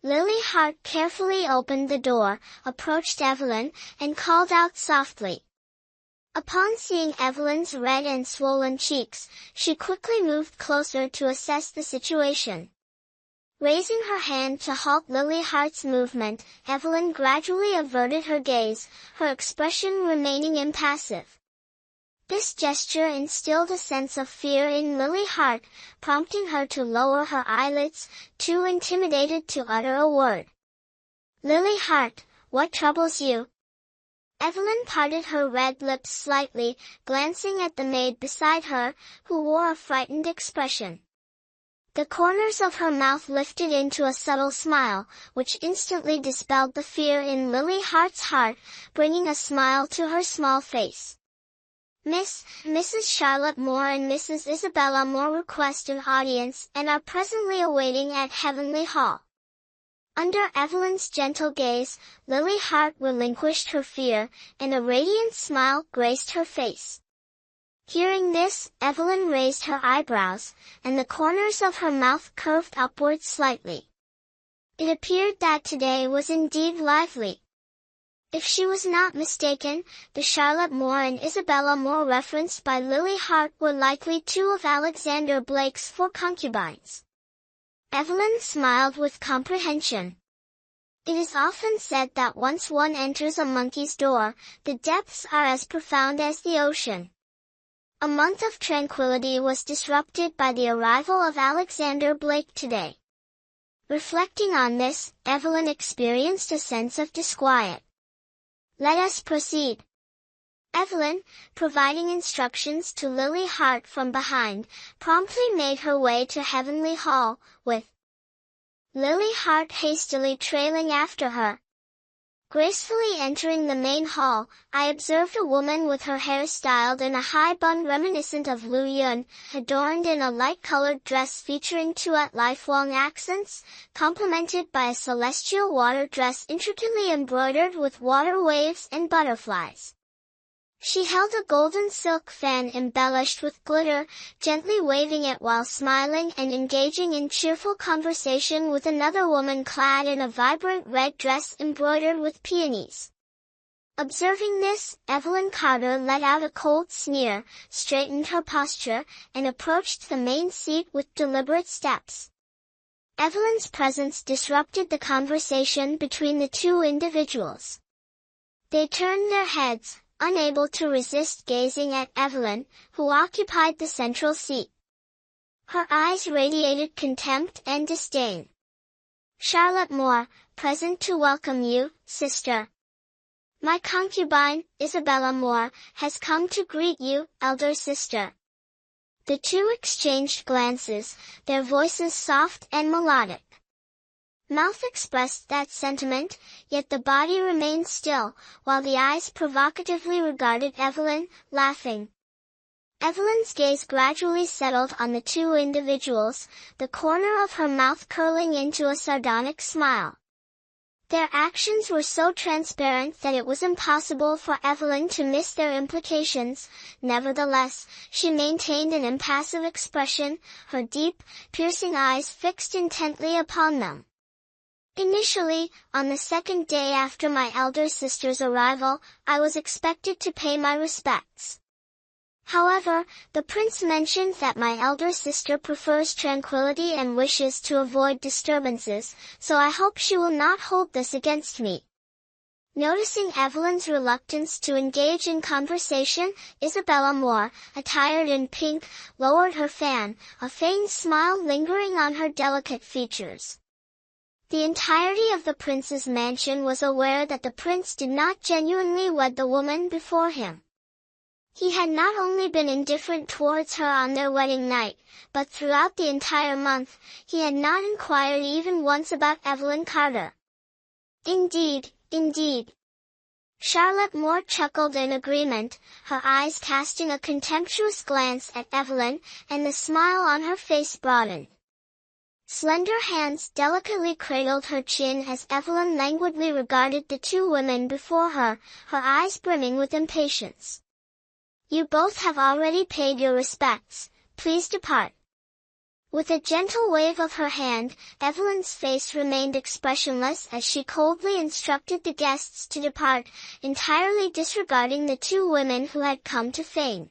Lily Hart carefully opened the door, approached Evelyn, and called out softly. Upon seeing Evelyn's red and swollen cheeks, she quickly moved closer to assess the situation. Raising her hand to halt Lily Hart's movement, Evelyn gradually averted her gaze, her expression remaining impassive. This gesture instilled a sense of fear in Lily Hart, prompting her to lower her eyelids, too intimidated to utter a word. "Lily Hart, what troubles you?" Evelyn parted her red lips slightly, glancing at the maid beside her, who wore a frightened expression. The corners of her mouth lifted into a subtle smile, which instantly dispelled the fear in Lily Hart's heart, bringing a smile to her small face. Mrs. Charlotte Moore and Mrs. Isabella Moore request an audience and are presently awaiting at Heavenly Hall. Under Evelyn's gentle gaze, Lily Hart relinquished her fear, and a radiant smile graced her face. Hearing this, Evelyn raised her eyebrows, and the corners of her mouth curved upward slightly. It appeared that today was indeed lively. If she was not mistaken, the Charlotte Moore and Isabella Moore referenced by Lily Hart were likely two of Alexander Blake's four concubines. Evelyn smiled with comprehension. It is often said that once one enters a monkey's door, the depths are as profound as the ocean. A month of tranquility was disrupted by the arrival of Alexander Blake today. Reflecting on this, Evelyn experienced a sense of disquiet. "Let us proceed." Evelyn, providing instructions to Lily Hart from behind, promptly made her way to Heavenly Hall, with Lily Hart hastily trailing after her. Gracefully entering the main hall, I observed a woman with her hair styled in a high bun reminiscent of Lu Yun, adorned in a light-colored dress featuring two-at lifelong accents, complemented by a celestial water dress intricately embroidered with water waves and butterflies. She held a golden silk fan embellished with glitter, gently waving it while smiling and engaging in cheerful conversation with another woman clad in a vibrant red dress embroidered with peonies. Observing this, Evelyn Carter let out a cold sneer, straightened her posture, and approached the main seat with deliberate steps. Evelyn's presence disrupted the conversation between the two individuals. They turned their heads, unable to resist gazing at Evelyn, who occupied the central seat. Her eyes radiated contempt and disdain. "Charlotte Moore, present to welcome you, sister. My concubine, Isabella Moore, has come to greet you, elder sister." The two exchanged glances, their voices soft and melodic. Mouth expressed that sentiment, yet the body remained still, while the eyes provocatively regarded Evelyn, laughing. Evelyn's gaze gradually settled on the two individuals, the corner of her mouth curling into a sardonic smile. Their actions were so transparent that it was impossible for Evelyn to miss their implications. Nevertheless, she maintained an impassive expression, her deep, piercing eyes fixed intently upon them. Initially, on the second day after my elder sister's arrival, I was expected to pay my respects. However, the prince mentioned that my elder sister prefers tranquility and wishes to avoid disturbances, so I hope she will not hold this against me. Noticing Evelyn's reluctance to engage in conversation, Isabella Moore, attired in pink, lowered her fan, a faint smile lingering on her delicate features. The entirety of the prince's mansion was aware that the prince did not genuinely wed the woman before him. He had not only been indifferent towards her on their wedding night, but throughout the entire month, he had not inquired even once about Evelyn Carter. Indeed. Charlotte Moore chuckled in agreement, her eyes casting a contemptuous glance at Evelyn, and the smile on her face broadened. Slender hands delicately cradled her chin as Evelyn languidly regarded the two women before her, her eyes brimming with impatience. "You both have already paid your respects, please depart." With a gentle wave of her hand, Evelyn's face remained expressionless as she coldly instructed the guests to depart, entirely disregarding the two women who had come to feign.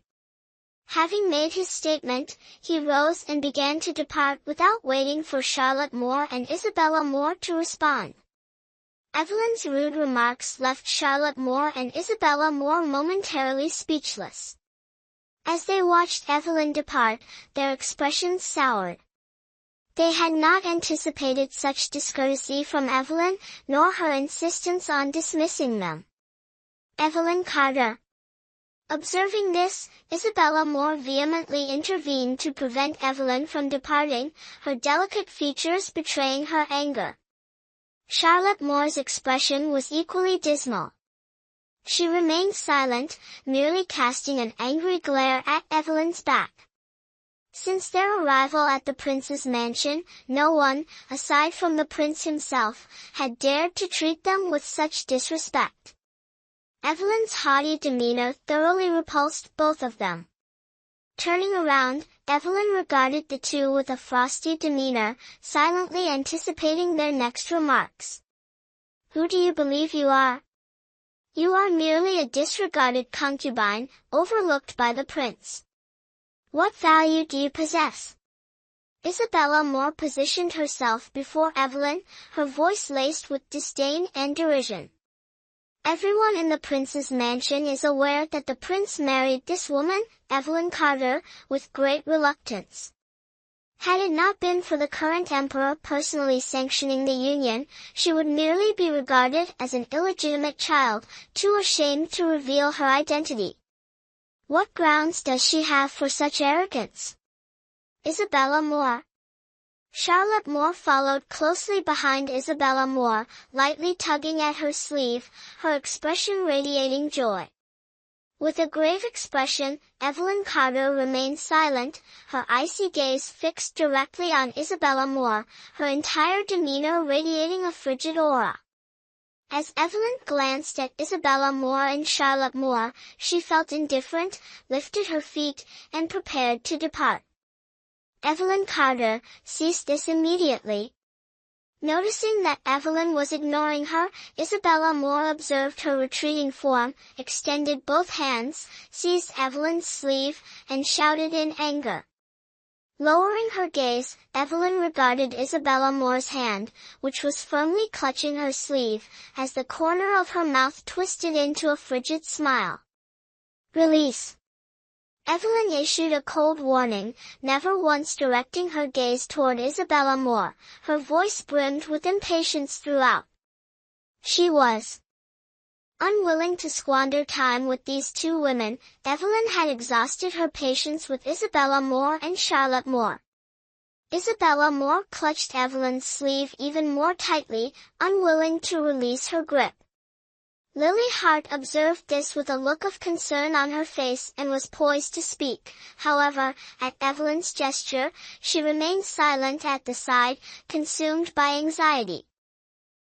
Having made his statement, he rose and began to depart without waiting for Charlotte Moore and Isabella Moore to respond. Evelyn's rude remarks left Charlotte Moore and Isabella Moore momentarily speechless. As they watched Evelyn depart, their expressions soured. They had not anticipated such discourtesy from Evelyn, nor her insistence on dismissing them. Evelyn Carter. Observing this, Isabella Moore vehemently intervened to prevent Evelyn from departing, her delicate features betraying her anger. Charlotte Moore's expression was equally dismal. She remained silent, merely casting an angry glare at Evelyn's back. Since their arrival at the prince's mansion, no one, aside from the prince himself, had dared to treat them with such disrespect. Evelyn's haughty demeanor thoroughly repulsed both of them. Turning around, Evelyn regarded the two with a frosty demeanor, silently anticipating their next remarks. "Who do you believe you are? You are merely a disregarded concubine, overlooked by the prince. What value do you possess?" Isabella Moore positioned herself before Evelyn, her voice laced with disdain and derision. "Everyone in the prince's mansion is aware that the prince married this woman, Evelyn Carter, with great reluctance. Had it not been for the current emperor personally sanctioning the union, she would merely be regarded as an illegitimate child, too ashamed to reveal her identity. What grounds does she have for such arrogance?" Isabella Moore. Charlotte Moore followed closely behind Isabella Moore, lightly tugging at her sleeve, her expression radiating joy. With a grave expression, Evelyn Carter remained silent, her icy gaze fixed directly on Isabella Moore, her entire demeanor radiating a frigid aura. As Evelyn glanced at Isabella Moore and Charlotte Moore, she felt indifferent, lifted her feet, and prepared to depart. Evelyn Carter ceased this immediately. Noticing that Evelyn was ignoring her, Isabella Moore observed her retreating form, extended both hands, seized Evelyn's sleeve, and shouted in anger. Lowering her gaze, Evelyn regarded Isabella Moore's hand, which was firmly clutching her sleeve, as the corner of her mouth twisted into a frigid smile. "Release!" Evelyn issued a cold warning, never once directing her gaze toward Isabella Moore, her voice brimmed with impatience throughout. She was unwilling to squander time with these two women. Evelyn had exhausted her patience with Isabella Moore and Charlotte Moore. Isabella Moore clutched Evelyn's sleeve even more tightly, unwilling to release her grip. Lily Hart observed this with a look of concern on her face and was poised to speak. However, at Evelyn's gesture, she remained silent at the side, consumed by anxiety.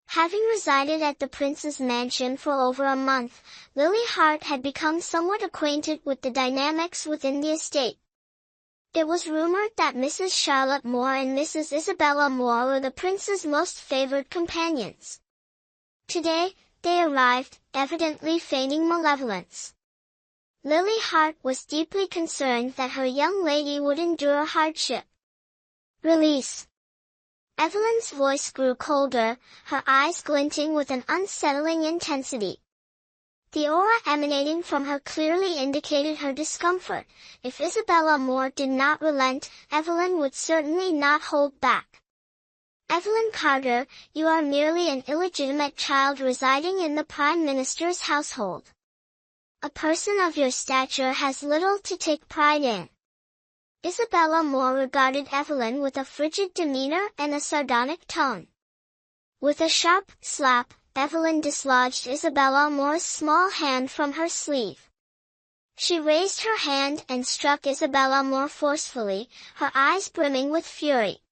Having resided at the prince's mansion for over a month, Lily Hart had become somewhat acquainted with the dynamics within the estate. It was rumored that Mrs. Charlotte Moore and Mrs. Isabella Moore were the prince's most favored companions. Today, they arrived, evidently feigning malevolence. Lily Hart was deeply concerned that her young lady would endure hardship. "Release!" Evelyn's voice grew colder, her eyes glinting with an unsettling intensity. The aura emanating from her clearly indicated her discomfort. If Isabella Moore did not relent, Evelyn would certainly not hold back. "Evelyn Carter, you are merely an illegitimate child residing in the Prime Minister's household. A person of your stature has little to take pride in." Isabella Moore regarded Evelyn with a frigid demeanor and a sardonic tone. With a sharp slap, Evelyn dislodged Isabella Moore's small hand from her sleeve. She raised her hand and struck Isabella Moore forcefully, her eyes brimming with fury.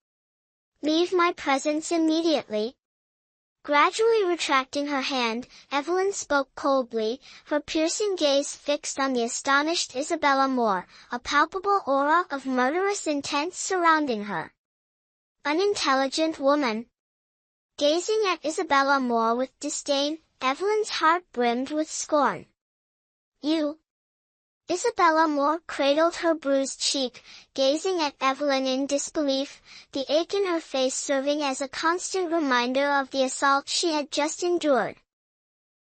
"Leave my presence immediately." Gradually retracting her hand, Evelyn spoke coldly, her piercing gaze fixed on the astonished Isabella Moore, a palpable aura of murderous intent surrounding her. Unintelligent woman. Gazing at Isabella Moore with disdain, Evelyn's heart brimmed with scorn. You. Isabella Moore cradled her bruised cheek, gazing at Evelyn in disbelief, the ache in her face serving as a constant reminder of the assault she had just endured.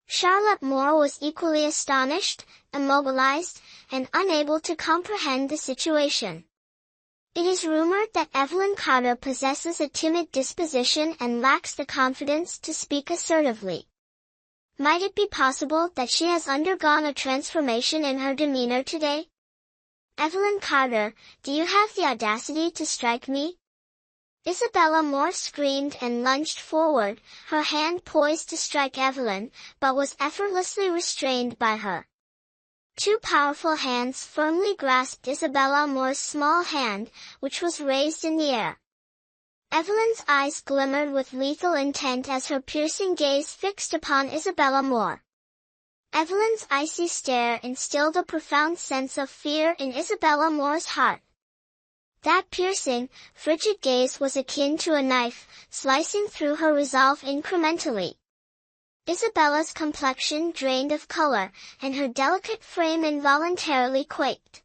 Charlotte Moore was equally astonished, immobilized, and unable to comprehend the situation. It is rumored that Evelyn Carter possesses a timid disposition and lacks the confidence to speak assertively. Might it be possible that she has undergone a transformation in her demeanor today? Evelyn Carter, do you have the audacity to strike me? Isabella Moore screamed and lunged forward, her hand poised to strike Evelyn, but was effortlessly restrained by her. Two powerful hands firmly grasped Isabella Moore's small hand, which was raised in the air. Evelyn's eyes glimmered with lethal intent as her piercing gaze fixed upon Isabella Moore. Evelyn's icy stare instilled a profound sense of fear in Isabella Moore's heart. That piercing, frigid gaze was akin to a knife, slicing through her resolve incrementally. Isabella's complexion drained of color, and her delicate frame involuntarily quaked.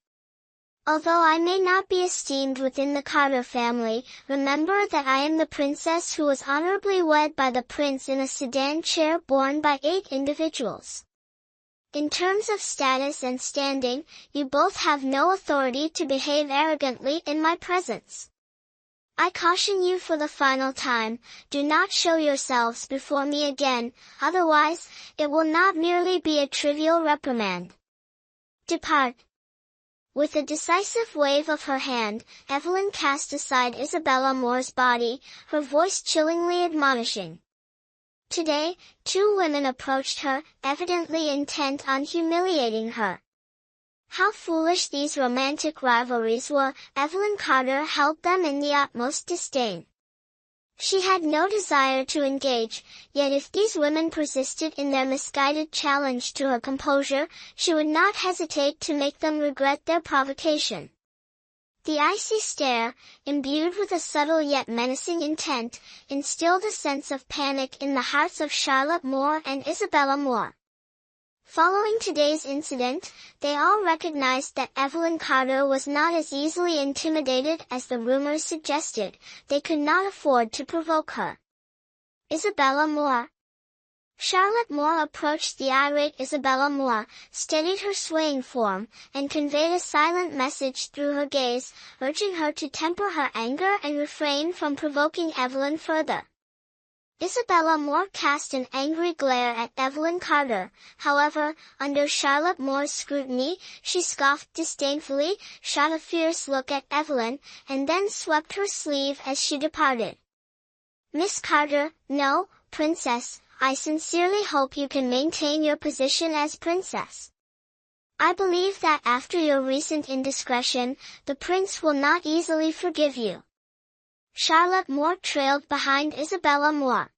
Although I may not be esteemed within the Carter family, remember that I am the princess who was honorably wed by the prince in a sedan chair borne by 8 individuals. In terms of status and standing, you both have no authority to behave arrogantly in my presence. I caution you for the final time, do not show yourselves before me again, otherwise, it will not merely be a trivial reprimand. Depart. With a decisive wave of her hand, Evelyn cast aside Isabella Moore's body, her voice chillingly admonishing. Today, 2 women approached her, evidently intent on humiliating her. How foolish these romantic rivalries were, Evelyn Carter held them in the utmost disdain. She had no desire to engage, yet if these women persisted in their misguided challenge to her composure, she would not hesitate to make them regret their provocation. The icy stare, imbued with a subtle yet menacing intent, instilled a sense of panic in the hearts of Charlotte Moore and Isabella Moore. Following today's incident, they all recognized that Evelyn Carter was not as easily intimidated as the rumors suggested. They could not afford to provoke her. Isabella Moore. Charlotte Moore approached the irate Isabella Moore, steadied her swaying form, and conveyed a silent message through her gaze, urging her to temper her anger and refrain from provoking Evelyn further. Isabella Moore cast an angry glare at Evelyn Carter, however, under Charlotte Moore's scrutiny, she scoffed disdainfully, shot a fierce look at Evelyn, and then swept her sleeve as she departed. Miss Carter, no, Princess, I sincerely hope you can maintain your position as princess. I believe that after your recent indiscretion, the prince will not easily forgive you. Charlotte Moore trailed behind Isabella Moore.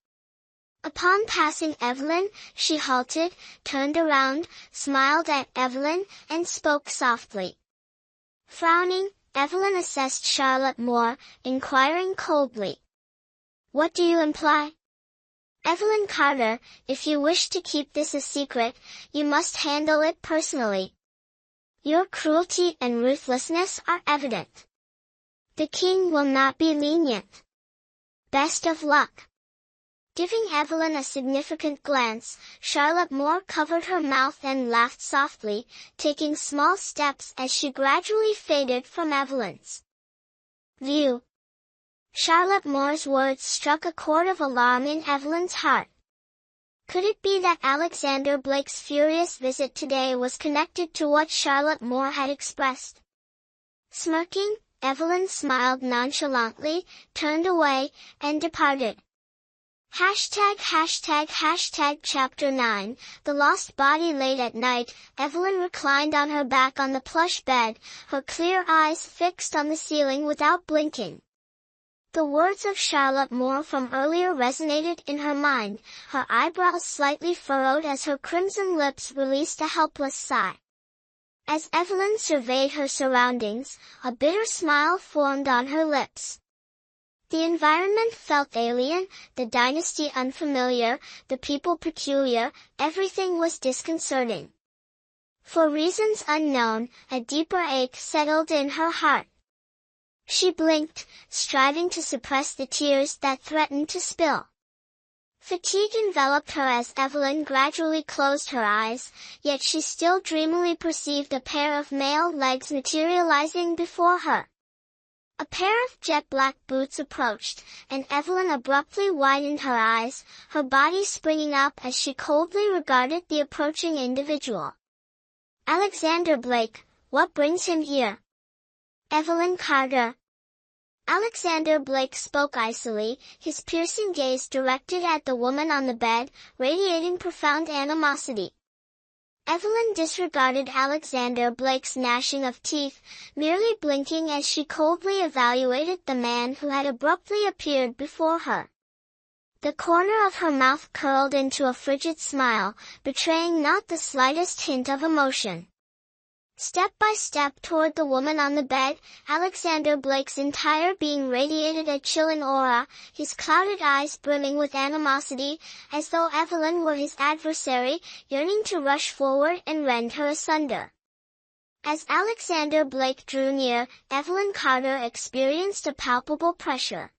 Upon passing Evelyn, she halted, turned around, smiled at Evelyn, and spoke softly. Frowning, Evelyn assessed Charlotte Moore, inquiring coldly. What do you imply? Evelyn Carter, if you wish to keep this a secret, you must handle it personally. Your cruelty and ruthlessness are evident. The king will not be lenient. Best of luck. Giving Evelyn a significant glance, Charlotte Moore covered her mouth and laughed softly, taking small steps as she gradually faded from Evelyn's view. Charlotte Moore's words struck a chord of alarm in Evelyn's heart. Could it be that Alexander Blake's furious visit today was connected to what Charlotte Moore had expressed? Smirking, Evelyn smiled nonchalantly, turned away, and departed. Chapter 9, The Lost Body. Late at night, Evelyn reclined on her back on the plush bed, her clear eyes fixed on the ceiling without blinking. The words of Charlotte Moore from earlier resonated in her mind, her eyebrows slightly furrowed as her crimson lips released a helpless sigh. As Evelyn surveyed her surroundings, a bitter smile formed on her lips. The environment felt alien, the dynasty unfamiliar, the people peculiar, everything was disconcerting. For reasons unknown, a deeper ache settled in her heart. She blinked, striving to suppress the tears that threatened to spill. Fatigue enveloped her as Evelyn gradually closed her eyes, yet she still dreamily perceived a pair of male legs materializing before her. A pair of jet-black boots approached, and Evelyn abruptly widened her eyes, her body springing up as she coldly regarded the approaching individual. Alexander Blake, what brings him here? Evelyn Carter. Alexander Blake spoke icily, his piercing gaze directed at the woman on the bed, radiating profound animosity. Evelyn disregarded Alexander Blake's gnashing of teeth, merely blinking as she coldly evaluated the man who had abruptly appeared before her. The corner of her mouth curled into a frigid smile, betraying not the slightest hint of emotion. Step by step toward the woman on the bed, Alexander Blake's entire being radiated a chilling aura, his clouded eyes brimming with animosity, as though Evelyn were his adversary, yearning to rush forward and rend her asunder. As Alexander Blake drew near, Evelyn Carter experienced a palpable pressure.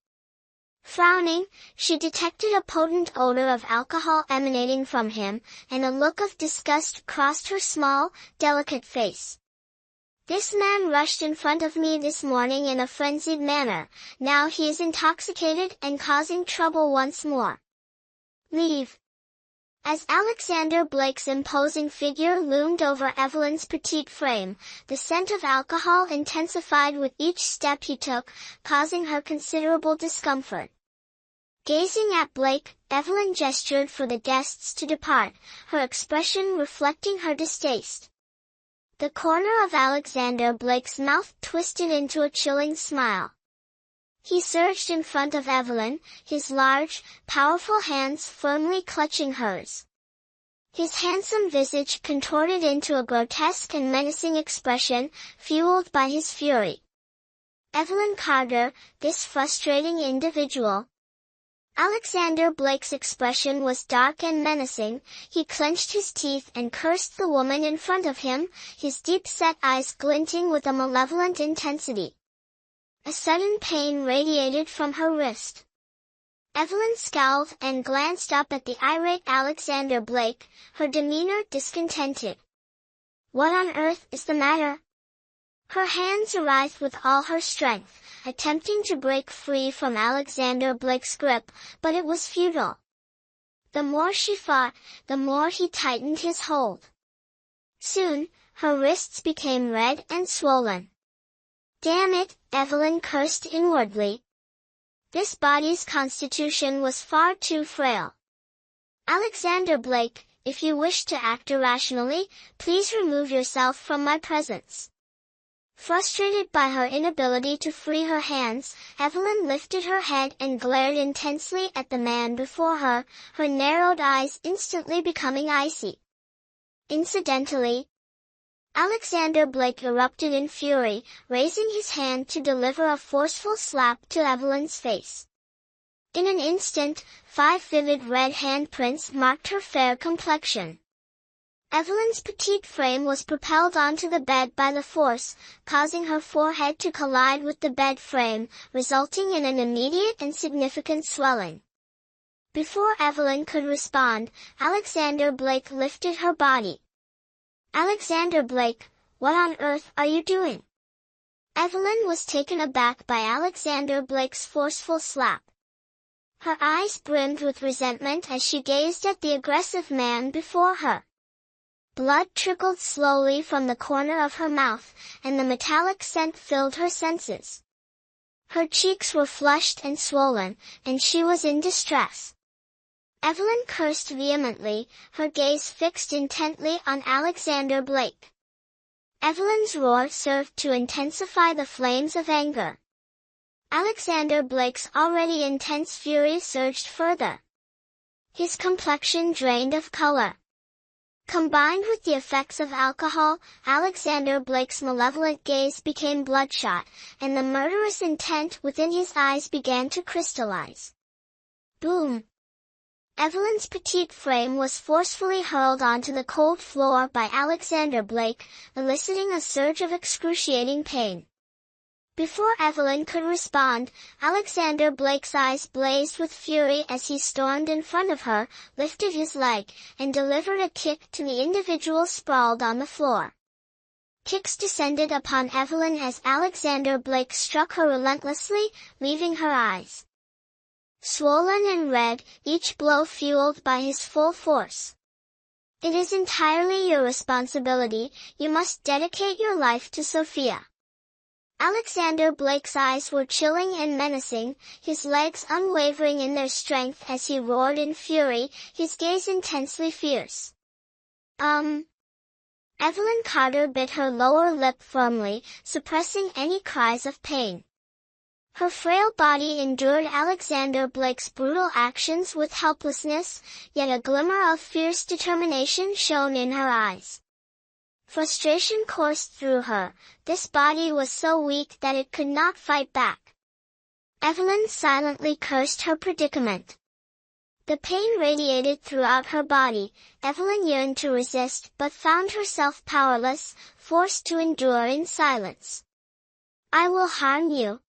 Frowning, she detected a potent odor of alcohol emanating from him, and a look of disgust crossed her small, delicate face. This man rushed in front of me this morning in a frenzied manner, now he is intoxicated and causing trouble once more. Leave. As Alexander Blake's imposing figure loomed over Evelyn's petite frame, the scent of alcohol intensified with each step he took, causing her considerable discomfort. Gazing at Blake, Evelyn gestured for the guests to depart, her expression reflecting her distaste. The corner of Alexander Blake's mouth twisted into a chilling smile. He surged in front of Evelyn, his large, powerful hands firmly clutching hers. His handsome visage contorted into a grotesque and menacing expression, fueled by his fury. Evelyn Carter, this frustrating individual. Alexander Blake's expression was dark and menacing, he clenched his teeth and cursed the woman in front of him, his deep-set eyes glinting with a malevolent intensity. A sudden pain radiated from her wrist. Evelyn scowled and glanced up at the irate Alexander Blake, her demeanor discontented. What on earth is the matter? Her hands writhed with all her strength, attempting to break free from Alexander Blake's grip, but it was futile. The more she fought, the more he tightened his hold. Soon, her wrists became red and swollen. Damn it, Evelyn cursed inwardly. This body's constitution was far too frail. Alexander Blake, if you wish to act irrationally, please remove yourself from my presence. Frustrated by her inability to free her hands, Evelyn lifted her head and glared intensely at the man before her, her narrowed eyes instantly becoming icy. Incidentally, Alexander Blake erupted in fury, raising his hand to deliver a forceful slap to Evelyn's face. In an instant, 5 vivid red handprints marked her fair complexion. Evelyn's petite frame was propelled onto the bed by the force, causing her forehead to collide with the bed frame, resulting in an immediate and significant swelling. Before Evelyn could respond, Alexander Blake lifted her body. Alexander Blake, what on earth are you doing? Evelyn was taken aback by Alexander Blake's forceful slap. Her eyes brimmed with resentment as she gazed at the aggressive man before her. Blood trickled slowly from the corner of her mouth, and the metallic scent filled her senses. Her cheeks were flushed and swollen, and she was in distress. Evelyn cursed vehemently, her gaze fixed intently on Alexander Blake. Evelyn's roar served to intensify the flames of anger. Alexander Blake's already intense fury surged further. His complexion drained of color. Combined with the effects of alcohol, Alexander Blake's malevolent gaze became bloodshot, and the murderous intent within his eyes began to crystallize. Boom! Evelyn's petite frame was forcefully hurled onto the cold floor by Alexander Blake, eliciting a surge of excruciating pain. Before Evelyn could respond, Alexander Blake's eyes blazed with fury as he stormed in front of her, lifted his leg, and delivered a kick to the individual sprawled on the floor. Kicks descended upon Evelyn as Alexander Blake struck her relentlessly, leaving her eyes swollen and red, each blow fueled by his full force. It is entirely your responsibility, you must dedicate your life to Sophia. Alexander Blake's eyes were chilling and menacing, his legs unwavering in their strength as he roared in fury, his gaze intensely fierce. Evelyn Carter bit her lower lip firmly, suppressing any cries of pain. Her frail body endured Alexander Blake's brutal actions with helplessness, yet a glimmer of fierce determination shone in her eyes. Frustration coursed through her, this body was so weak that it could not fight back. Evelyn silently cursed her predicament. The pain radiated throughout her body, Evelyn yearned to resist but found herself powerless, forced to endure in silence. I will harm you.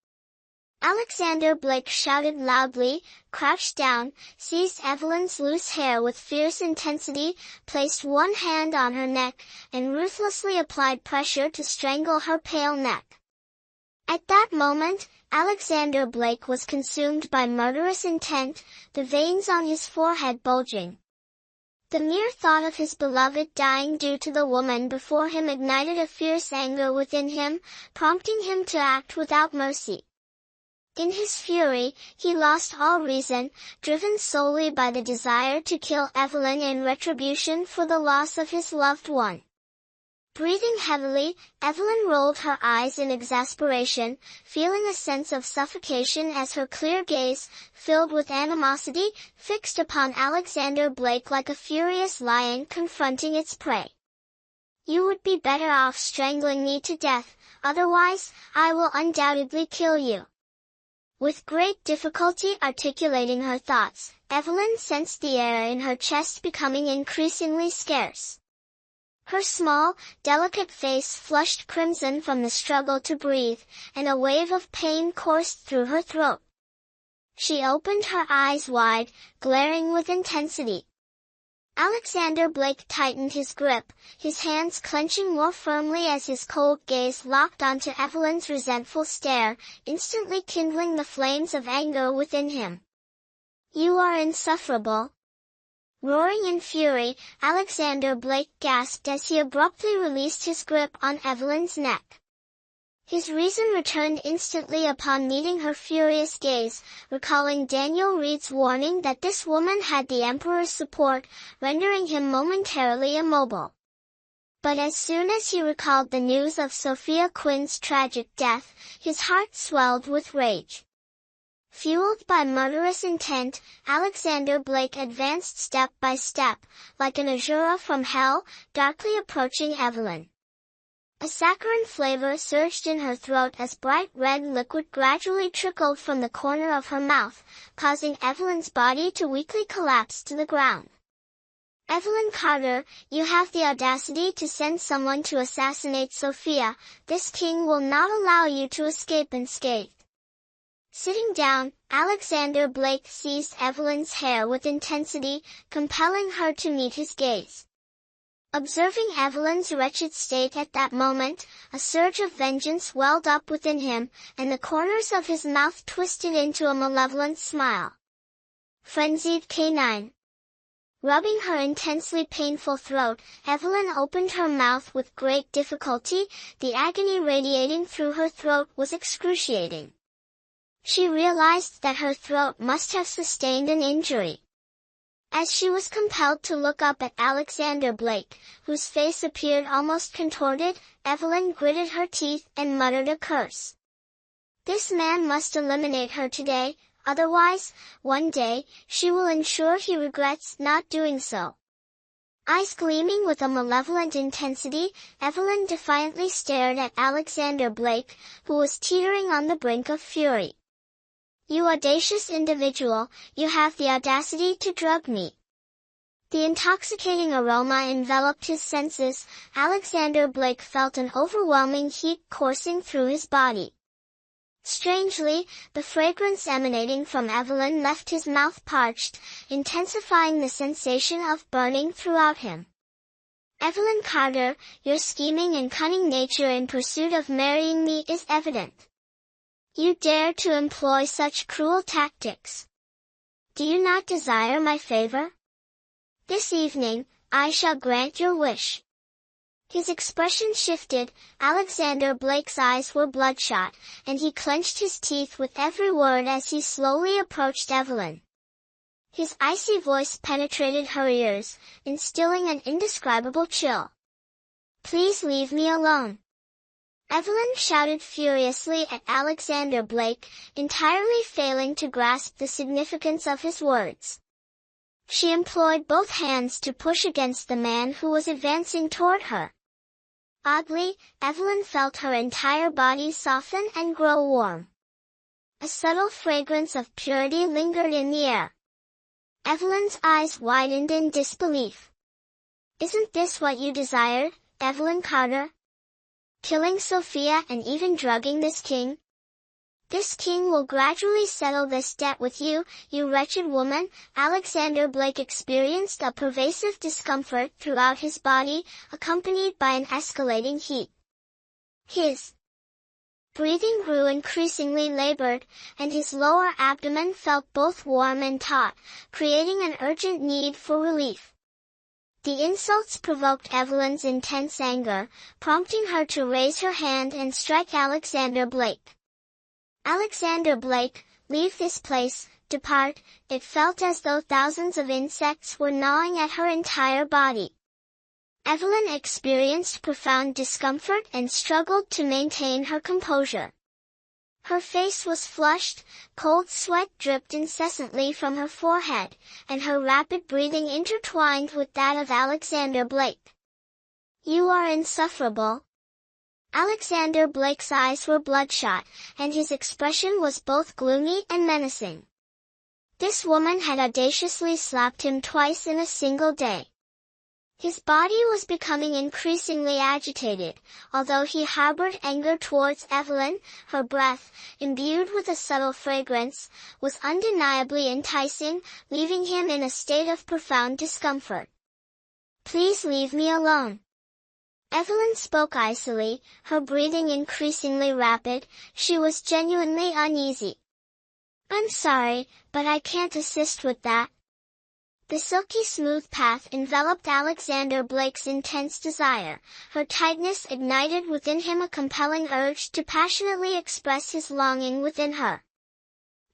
Alexander Blake shouted loudly, crouched down, seized Evelyn's loose hair with fierce intensity, placed one hand on her neck, and ruthlessly applied pressure to strangle her pale neck. At that moment, Alexander Blake was consumed by murderous intent, the veins on his forehead bulging. The mere thought of his beloved dying due to the woman before him ignited a fierce anger within him, prompting him to act without mercy. In his fury, he lost all reason, driven solely by the desire to kill Evelyn in retribution for the loss of his loved one. Breathing heavily, Evelyn rolled her eyes in exasperation, feeling a sense of suffocation as her clear gaze, filled with animosity, fixed upon Alexander Blake like a furious lion confronting its prey. You would be better off strangling me to death, otherwise, I will undoubtedly kill you. With great difficulty articulating her thoughts, Evelyn sensed the air in her chest becoming increasingly scarce. Her small, delicate face flushed crimson from the struggle to breathe, and a wave of pain coursed through her throat. She opened her eyes wide, glaring with intensity. Alexander Blake tightened his grip, his hands clenching more firmly as his cold gaze locked onto Evelyn's resentful stare, instantly kindling the flames of anger within him. You are insufferable. Roaring in fury, Alexander Blake gasped as he abruptly released his grip on Evelyn's neck. His reason returned instantly upon meeting her furious gaze, recalling Daniel Reed's warning that this woman had the Emperor's support, rendering him momentarily immobile. But as soon as he recalled the news of Sophia Quinn's tragic death, his heart swelled with rage. Fueled by murderous intent, Alexander Blake advanced step by step, like an Asura from hell, darkly approaching Evelyn. A saccharine flavor surged in her throat as bright red liquid gradually trickled from the corner of her mouth, causing Evelyn's body to weakly collapse to the ground. Evelyn Carter, you have the audacity to send someone to assassinate Sophia. This king will not allow you to escape unscathed. Sitting down, Alexander Blake seized Evelyn's hair with intensity, compelling her to meet his gaze. Observing Evelyn's wretched state at that moment, a surge of vengeance welled up within him, and the corners of his mouth twisted into a malevolent smile. Frenzied canine. Rubbing her intensely painful throat, Evelyn opened her mouth with great difficulty, the agony radiating through her throat was excruciating. She realized that her throat must have sustained an injury. As she was compelled to look up at Alexander Blake, whose face appeared almost contorted, Evelyn gritted her teeth and muttered a curse. This man must eliminate her today, otherwise, one day, she will ensure he regrets not doing so. Eyes gleaming with a malevolent intensity, Evelyn defiantly stared at Alexander Blake, who was teetering on the brink of fury. "You audacious individual, you have the audacity to drug me." The intoxicating aroma enveloped his senses. Alexander Blake felt an overwhelming heat coursing through his body. Strangely, the fragrance emanating from Evelyn left his mouth parched, intensifying the sensation of burning throughout him. "Evelyn Carter, your scheming and cunning nature in pursuit of marrying me is evident. You dare to employ such cruel tactics. Do you not desire my favor? This evening, I shall grant your wish." His expression shifted. Alexander Blake's eyes were bloodshot, and he clenched his teeth with every word as he slowly approached Evelyn. His icy voice penetrated her ears, instilling an indescribable chill. "Please leave me alone." Evelyn shouted furiously at Alexander Blake, entirely failing to grasp the significance of his words. She employed both hands to push against the man who was advancing toward her. Oddly, Evelyn felt her entire body soften and grow warm. A subtle fragrance of purity lingered in the air. Evelyn's eyes widened in disbelief. "Isn't this what you desired, Evelyn Carter? Killing Sophia and even drugging this king? This king will gradually settle this debt with you, you wretched woman." Alexander Blake experienced a pervasive discomfort throughout his body, accompanied by an escalating heat. His breathing grew increasingly labored, and his lower abdomen felt both warm and taut, creating an urgent need for relief. The insults provoked Evelyn's intense anger, prompting her to raise her hand and strike Alexander Blake. "Alexander Blake, leave this place, depart." It felt as though thousands of insects were gnawing at her entire body. Evelyn experienced profound discomfort and struggled to maintain her composure. Her face was flushed, cold sweat dripped incessantly from her forehead, and her rapid breathing intertwined with that of Alexander Blake. "You are insufferable." Alexander Blake's eyes were bloodshot, and his expression was both gloomy and menacing. This woman had audaciously slapped him twice in a single day. His body was becoming increasingly agitated. Although he harbored anger towards Evelyn, her breath, imbued with a subtle fragrance, was undeniably enticing, leaving him in a state of profound discomfort. "Please leave me alone." Evelyn spoke icily, her breathing increasingly rapid. She was genuinely uneasy. "I'm sorry, but I can't assist with that." The silky smooth path enveloped Alexander Blake's intense desire. Her tightness ignited within him a compelling urge to passionately express his longing within her.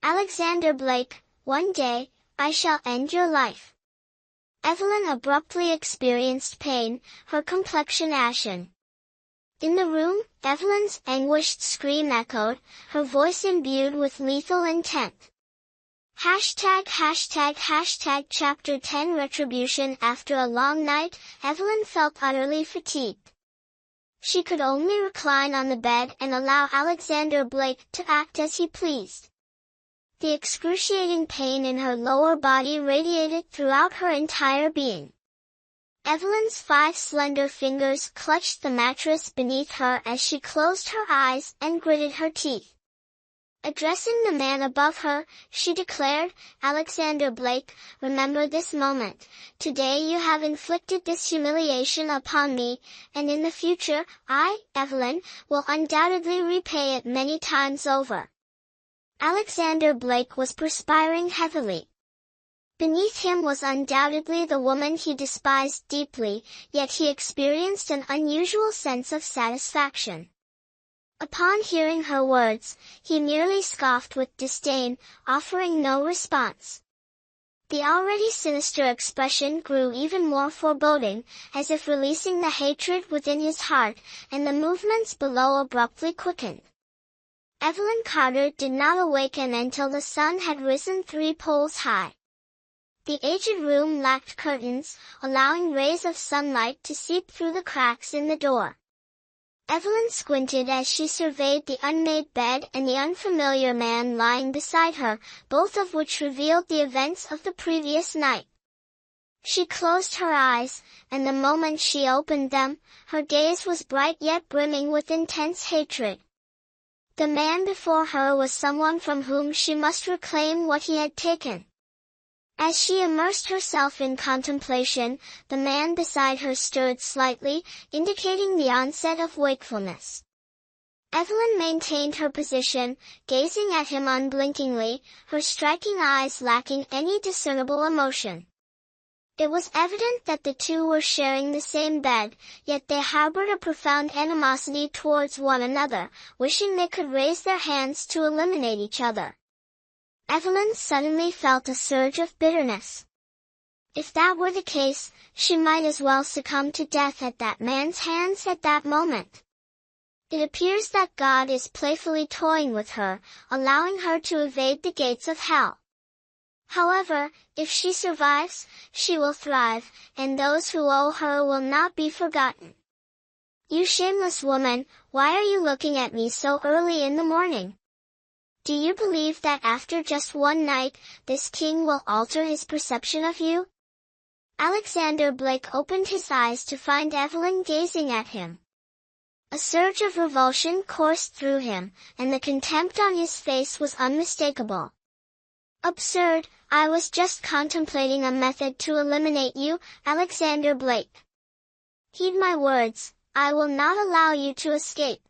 "Alexander Blake, one day, I shall end your life." Evelyn abruptly experienced pain, her complexion ashen. In the room, Evelyn's anguished scream echoed, her voice imbued with lethal intent. Chapter 10 Retribution. After a long night, Evelyn felt utterly fatigued. She could only recline on the bed and allow Alexander Blake to act as he pleased. The excruciating pain in her lower body radiated throughout her entire being. Evelyn's 5 slender fingers clutched the mattress beneath her as she closed her eyes and gritted her teeth. Addressing the man above her, she declared, "Alexander Blake, remember this moment. Today you have inflicted this humiliation upon me, and in the future, I, Evelyn, will undoubtedly repay it many times over." Alexander Blake was perspiring heavily. Beneath him was undoubtedly the woman he despised deeply, yet he experienced an unusual sense of satisfaction. Upon hearing her words, he merely scoffed with disdain, offering no response. The already sinister expression grew even more foreboding, as if releasing the hatred within his heart, and the movements below abruptly quickened. Evelyn Carter did not awaken until the sun had risen 3 poles high. The aged room lacked curtains, allowing rays of sunlight to seep through the cracks in the door. Evelyn squinted as she surveyed the unmade bed and the unfamiliar man lying beside her, both of which revealed the events of the previous night. She closed her eyes, and the moment she opened them, her gaze was bright yet brimming with intense hatred. The man before her was someone from whom she must reclaim what he had taken. As she immersed herself in contemplation, the man beside her stirred slightly, indicating the onset of wakefulness. Evelyn maintained her position, gazing at him unblinkingly, her striking eyes lacking any discernible emotion. It was evident that the two were sharing the same bed, yet they harbored a profound animosity towards one another, wishing they could raise their hands to eliminate each other. Evelyn suddenly felt a surge of bitterness. If that were the case, she might as well succumb to death at that man's hands at that moment. It appears that God is playfully toying with her, allowing her to evade the gates of hell. However, if she survives, she will thrive, and those who owe her will not be forgotten. You shameless woman, why are you looking at me so early in the morning? Do you believe that after just one night, this king will alter his perception of you? Alexander Blake opened his eyes to find Evelyn gazing at him. A surge of revulsion coursed through him, and the contempt on his face was unmistakable. Absurd, I was just contemplating a method to eliminate you, Alexander Blake. Heed my words, I will not allow you to escape.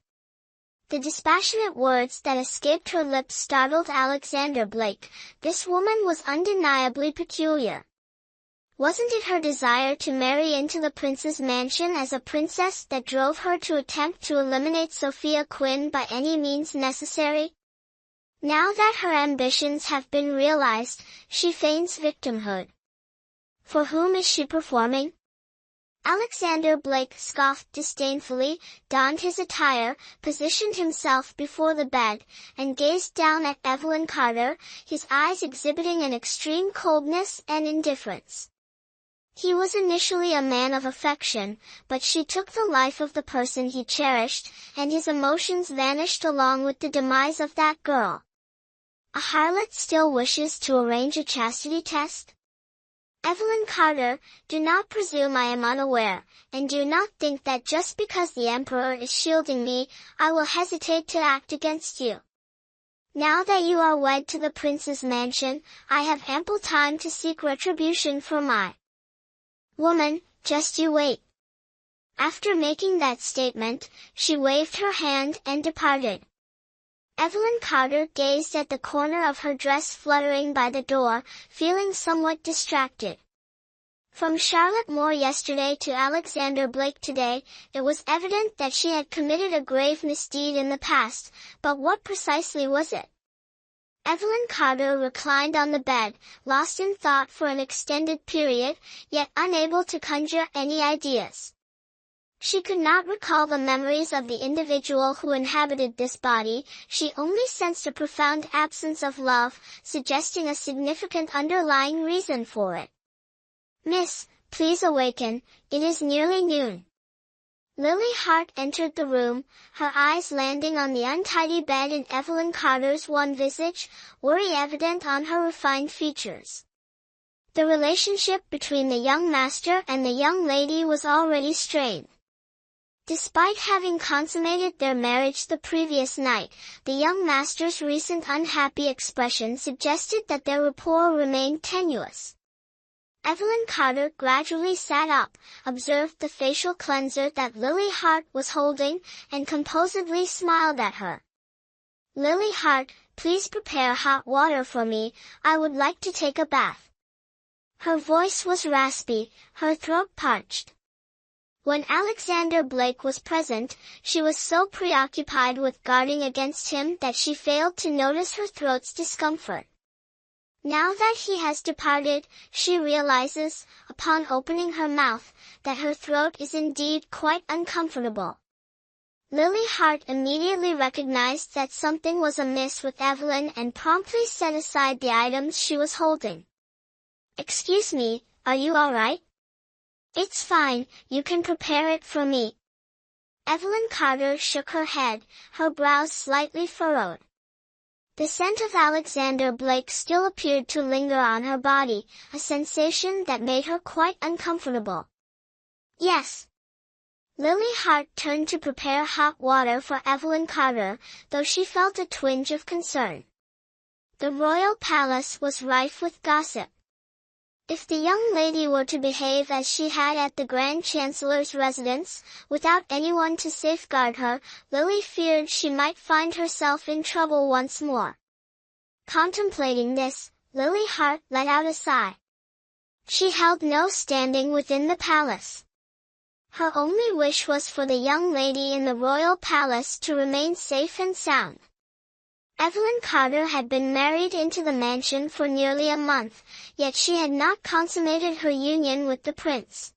The dispassionate words that escaped her lips startled Alexander Blake. This woman was undeniably peculiar. Wasn't it her desire to marry into the prince's mansion as a princess that drove her to attempt to eliminate Sophia Quinn by any means necessary? Now that her ambitions have been realized, she feigns victimhood. For whom is she performing? Alexander Blake scoffed disdainfully, donned his attire, positioned himself before the bed, and gazed down at Evelyn Carter, his eyes exhibiting an extreme coldness and indifference. He was initially a man of affection, but she took the life of the person he cherished, and his emotions vanished along with the demise of that girl. A harlot still wishes to arrange a chastity test? Evelyn Carter, do not presume I am unaware, and do not think that just because the Emperor is shielding me, I will hesitate to act against you. Now that you are wed to the prince's mansion, I have ample time to seek retribution for my woman, just you wait. After making that statement, she waved her hand and departed. Evelyn Carter gazed at the corner of her dress fluttering by the door, feeling somewhat distracted. From Charlotte Moore yesterday to Alexander Blake today, it was evident that she had committed a grave misdeed in the past, but what precisely was it? Evelyn Carter reclined on the bed, lost in thought for an extended period, yet unable to conjure any ideas. She could not recall the memories of the individual who inhabited this body, she only sensed a profound absence of love, suggesting a significant underlying reason for it. Miss, please awaken, it is nearly noon. Lily Hart entered the room, her eyes landing on the untidy bed and Evelyn Carter's wan visage, worry evident on her refined features. The relationship between the young master and the young lady was already strained. Despite having consummated their marriage the previous night, the young master's recent unhappy expression suggested that their rapport remained tenuous. Evelyn Carter gradually sat up, observed the facial cleanser that Lily Hart was holding, and composedly smiled at her. Lily Hart, please prepare hot water for me, I would like to take a bath. Her voice was raspy, her throat parched. When Alexander Blake was present, she was so preoccupied with guarding against him that she failed to notice her throat's discomfort. Now that he has departed, she realizes, upon opening her mouth, that her throat is indeed quite uncomfortable. Lily Hart immediately recognized that something was amiss with Evelyn and promptly set aside the items she was holding. "Excuse me, are you alright?" "It's fine, you can prepare it for me." Evelyn Carter shook her head, her brows slightly furrowed. The scent of Alexander Blake still appeared to linger on her body, a sensation that made her quite uncomfortable. "Yes." Lily Hart turned to prepare hot water for Evelyn Carter, though she felt a twinge of concern. The royal palace was rife with gossip. If the young lady were to behave as she had at the Grand Chancellor's residence, without anyone to safeguard her, Lily feared she might find herself in trouble once more. Contemplating this, Lily Hart let out a sigh. She held no standing within the palace. Her only wish was for the young lady in the royal palace to remain safe and sound. Evelyn Carter had been married into the mansion for nearly a month, yet she had not consummated her union with the prince.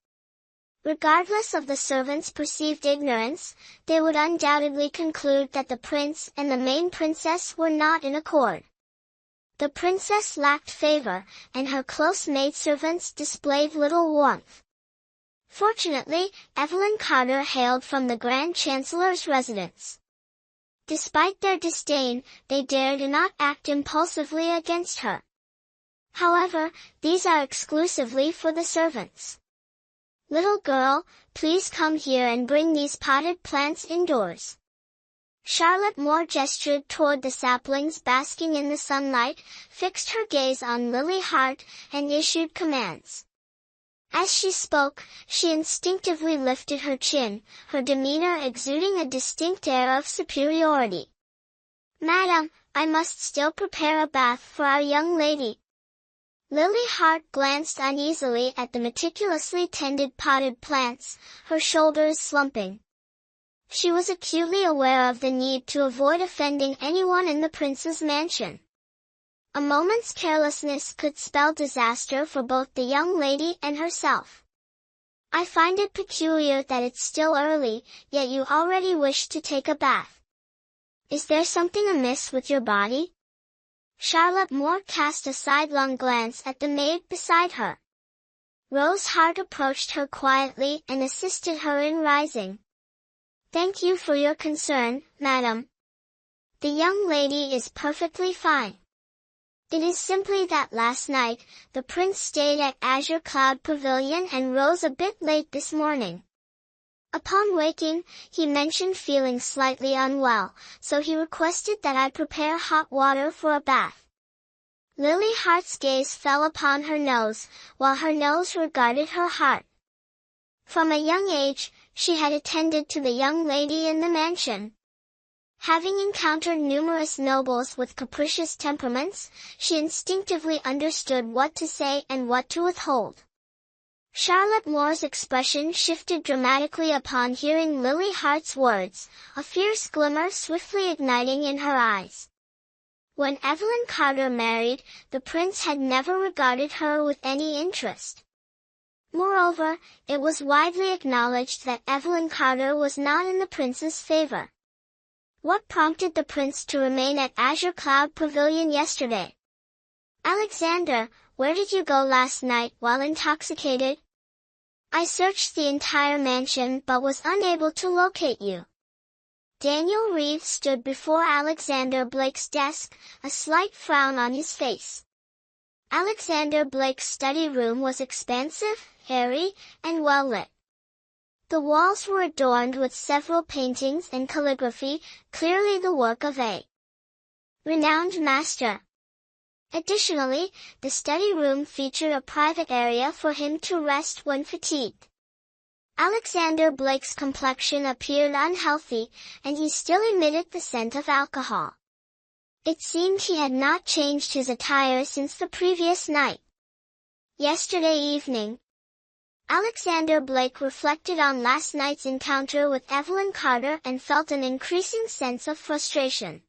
Regardless of the servants' perceived ignorance, they would undoubtedly conclude that the prince and the main princess were not in accord. The princess lacked favor, and her close maidservants displayed little warmth. Fortunately, Evelyn Carter hailed from the Grand Chancellor's residence. Despite their disdain, they dared not act impulsively against her. However, these are exclusively for the servants. "Little girl, please come here and bring these potted plants indoors." Charlotte Moore gestured toward the saplings basking in the sunlight, fixed her gaze on Lily Hart, and issued commands. As she spoke, she instinctively lifted her chin, her demeanor exuding a distinct air of superiority. "Madam, I must still prepare a bath for our young lady." Lily Hart glanced uneasily at the meticulously tended potted plants, her shoulders slumping. She was acutely aware of the need to avoid offending anyone in the prince's mansion. A moment's carelessness could spell disaster for both the young lady and herself. "I find it peculiar that it's still early, yet you already wish to take a bath. Is there something amiss with your body?" Charlotte Moore cast a sidelong glance at the maid beside her. Rose Hart approached her quietly and assisted her in rising. "Thank you for your concern, madam. The young lady is perfectly fine. It is simply that last night, the prince stayed at Azure Cloud Pavilion and rose a bit late this morning. Upon waking, he mentioned feeling slightly unwell, so he requested that I prepare hot water for a bath." Lily Hart's gaze fell upon her nose, while her nose regarded her heart. From a young age, she had attended to the young lady in the mansion. Having encountered numerous nobles with capricious temperaments, she instinctively understood what to say and what to withhold. Charlotte Moore's expression shifted dramatically upon hearing Lily Hart's words, a fierce glimmer swiftly igniting in her eyes. When Evelyn Carter married, the prince had never regarded her with any interest. Moreover, it was widely acknowledged that Evelyn Carter was not in the prince's favor. What prompted the prince to remain at Azure Cloud Pavilion yesterday? "Alexander, where did you go last night while intoxicated?" "I searched the entire mansion but was unable to locate you." Daniel Reeves stood before Alexander Blake's desk, a slight frown on his face. Alexander Blake's study room was expansive, airy, and well lit. The walls were adorned with several paintings and calligraphy, clearly the work of a renowned master. Additionally, the study room featured a private area for him to rest when fatigued. Alexander Blake's complexion appeared unhealthy, and he still emitted the scent of alcohol. It seemed he had not changed his attire since the previous night. Yesterday evening, Alexander Blake reflected on last night's encounter with Evelyn Carter and felt an increasing sense of frustration.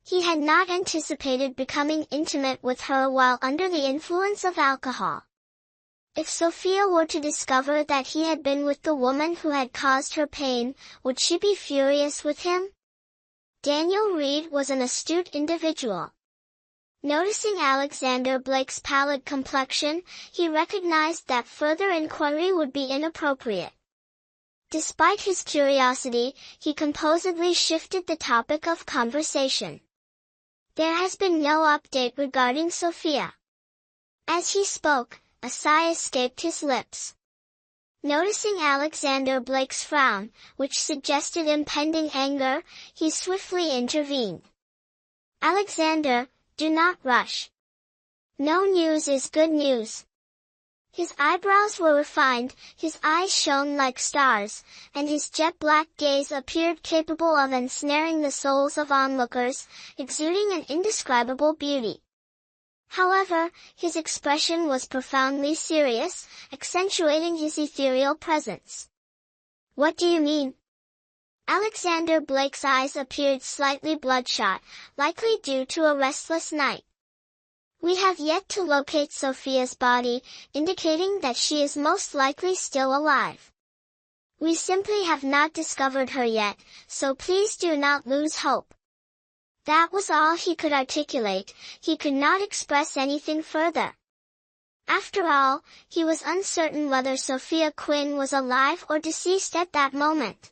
He had not anticipated becoming intimate with her while under the influence of alcohol. If Sophia were to discover that he had been with the woman who had caused her pain, would she be furious with him? Daniel Reed was an astute individual. Noticing Alexander Blake's pallid complexion, he recognized that further inquiry would be inappropriate. Despite his curiosity, he composedly shifted the topic of conversation. There has been no update regarding Sophia. As he spoke, a sigh escaped his lips. Noticing Alexander Blake's frown, which suggested impending anger, he swiftly intervened. "Alexander, do not rush. No news is good news." His eyebrows were refined, his eyes shone like stars, and his jet-black gaze appeared capable of ensnaring the souls of onlookers, exuding an indescribable beauty. However, his expression was profoundly serious, accentuating his ethereal presence. "What do you mean?" Alexander Blake's eyes appeared slightly bloodshot, likely due to a restless night. "We have yet to locate Sophia's body, indicating that she is most likely still alive. We simply have not discovered her yet, so please do not lose hope." That was all he could articulate. He could not express anything further. After all, he was uncertain whether Sophia Quinn was alive or deceased at that moment.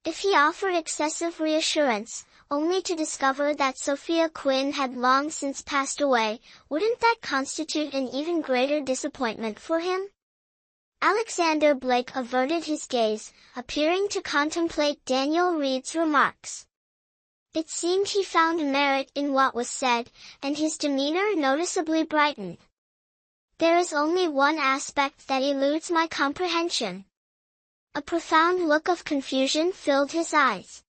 If he offered excessive reassurance, only to discover that Sophia Quinn had long since passed away, wouldn't that constitute an even greater disappointment for him? Alexander Blake averted his gaze, appearing to contemplate Daniel Reed's remarks. It seemed he found merit in what was said, and his demeanor noticeably brightened. "There is only one aspect that eludes my comprehension." A profound look of confusion filled his eyes.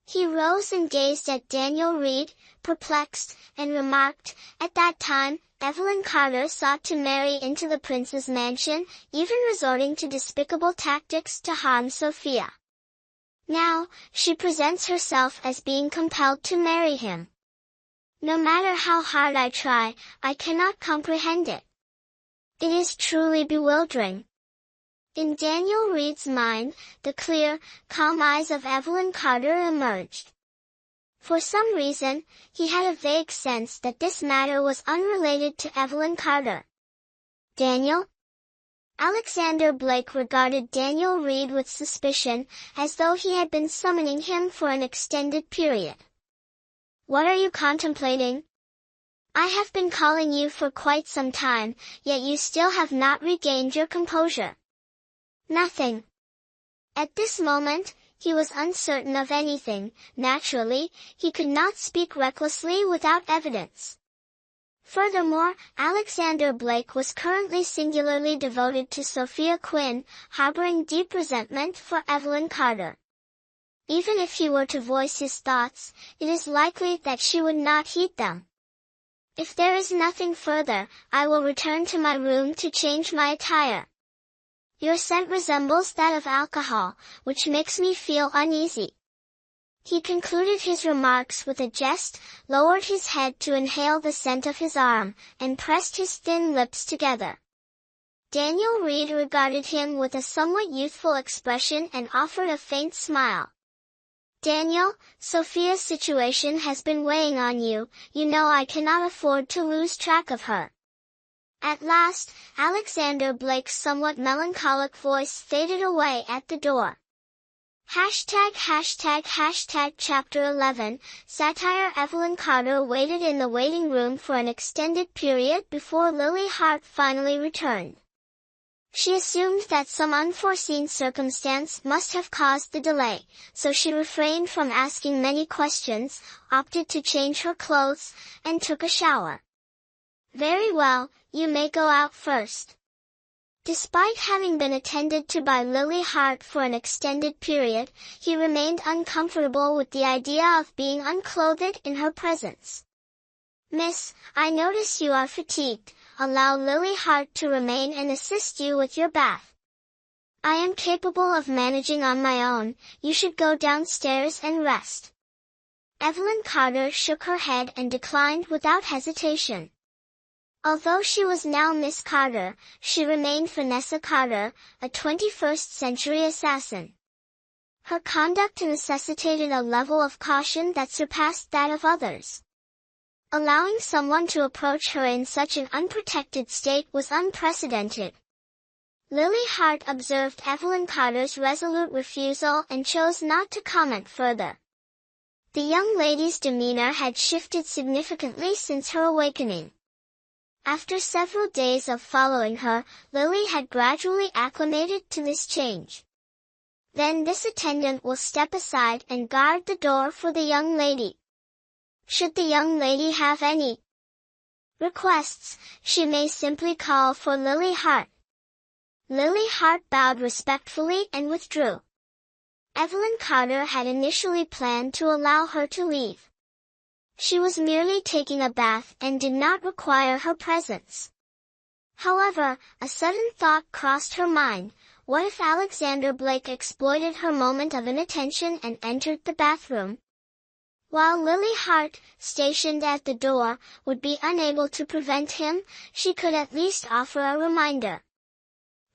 He rose and gazed at Daniel Reed, perplexed, and remarked, "At that time, Evelyn Carter sought to marry into the prince's mansion, even resorting to despicable tactics to harm Sophia. Now, she presents herself as being compelled to marry him. No matter how hard I try, I cannot comprehend it. It is truly bewildering." In Daniel Reed's mind, the clear, calm eyes of Evelyn Carter emerged. For some reason, he had a vague sense that this matter was unrelated to Evelyn Carter. "Daniel?" Alexander Blake regarded Daniel Reed with suspicion, as though he had been summoning him for an extended period. "What are you contemplating? I have been calling you for quite some time, yet you still have not regained your composure." "Nothing." At this moment, he was uncertain of anything. Naturally, he could not speak recklessly without evidence. Furthermore, Alexander Blake was currently singularly devoted to Sophia Quinn, harboring deep resentment for Evelyn Carter. Even if he were to voice his thoughts, it is likely that she would not heed them. "If there is nothing further, I will return to my room to change my attire. Your scent resembles that of alcohol, which makes me feel uneasy." He concluded his remarks with a jest, lowered his head to inhale the scent of his arm, and pressed his thin lips together. Daniel Reed regarded him with a somewhat youthful expression and offered a faint smile. "Daniel, Sophia's situation has been weighing on you. You know I cannot afford to lose track of her." At last, Alexander Blake's somewhat melancholic voice faded away at the door. Chapter 11, Satire. Evelyn Carter waited in the waiting room for an extended period before Lily Hart finally returned. She assumed that some unforeseen circumstance must have caused the delay, so she refrained from asking many questions, opted to change her clothes, and took a shower. "Very well, you may go out first." Despite having been attended to by Lily Hart for an extended period, he remained uncomfortable with the idea of being unclothed in her presence. "Miss, I notice you are fatigued. Allow Lily Hart to remain and assist you with your bath." "I am capable of managing on my own. You should go downstairs and rest." Evelyn Carter shook her head and declined without hesitation. Although she was now Miss Carter, she remained Vanessa Carter, a 21st-century assassin. Her conduct necessitated a level of caution that surpassed that of others. Allowing someone to approach her in such an unprotected state was unprecedented. Lily Hart observed Evelyn Carter's resolute refusal and chose not to comment further. The young lady's demeanor had shifted significantly since her awakening. After several days of following her, Lily had gradually acclimated to this change. Then this attendant will step aside and guard the door for the young lady. Should the young lady have any requests, she may simply call for Lily Hart. Lily Hart bowed respectfully and withdrew. Evelyn Carter had initially planned to allow her to leave. She was merely taking a bath and did not require her presence. However, a sudden thought crossed her mind. What if Alexander Blake exploited her moment of inattention and entered the bathroom? While Lily Hart, stationed at the door, would be unable to prevent him, she could at least offer a reminder.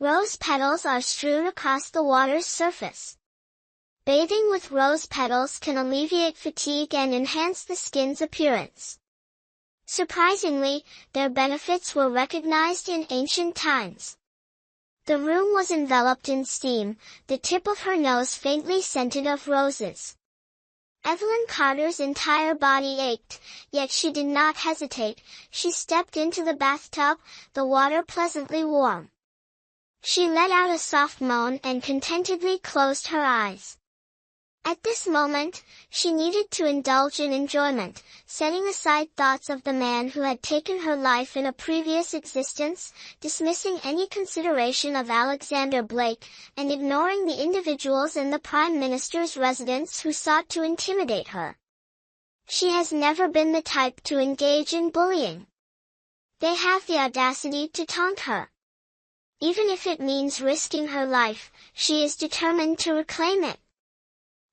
Rose petals are strewn across the water's surface. Bathing with rose petals can alleviate fatigue and enhance the skin's appearance. Surprisingly, their benefits were recognized in ancient times. The room was enveloped in steam, the tip of her nose faintly scented of roses. Evelyn Carter's entire body ached, yet she did not hesitate. She stepped into the bathtub, the water pleasantly warm. She let out a soft moan and contentedly closed her eyes. At this moment, she needed to indulge in enjoyment, setting aside thoughts of the man who had taken her life in a previous existence, dismissing any consideration of Alexander Blake, and ignoring the individuals in the Prime Minister's residence who sought to intimidate her. She has never been the type to engage in bullying. They have the audacity to taunt her. Even if it means risking her life, she is determined to reclaim it.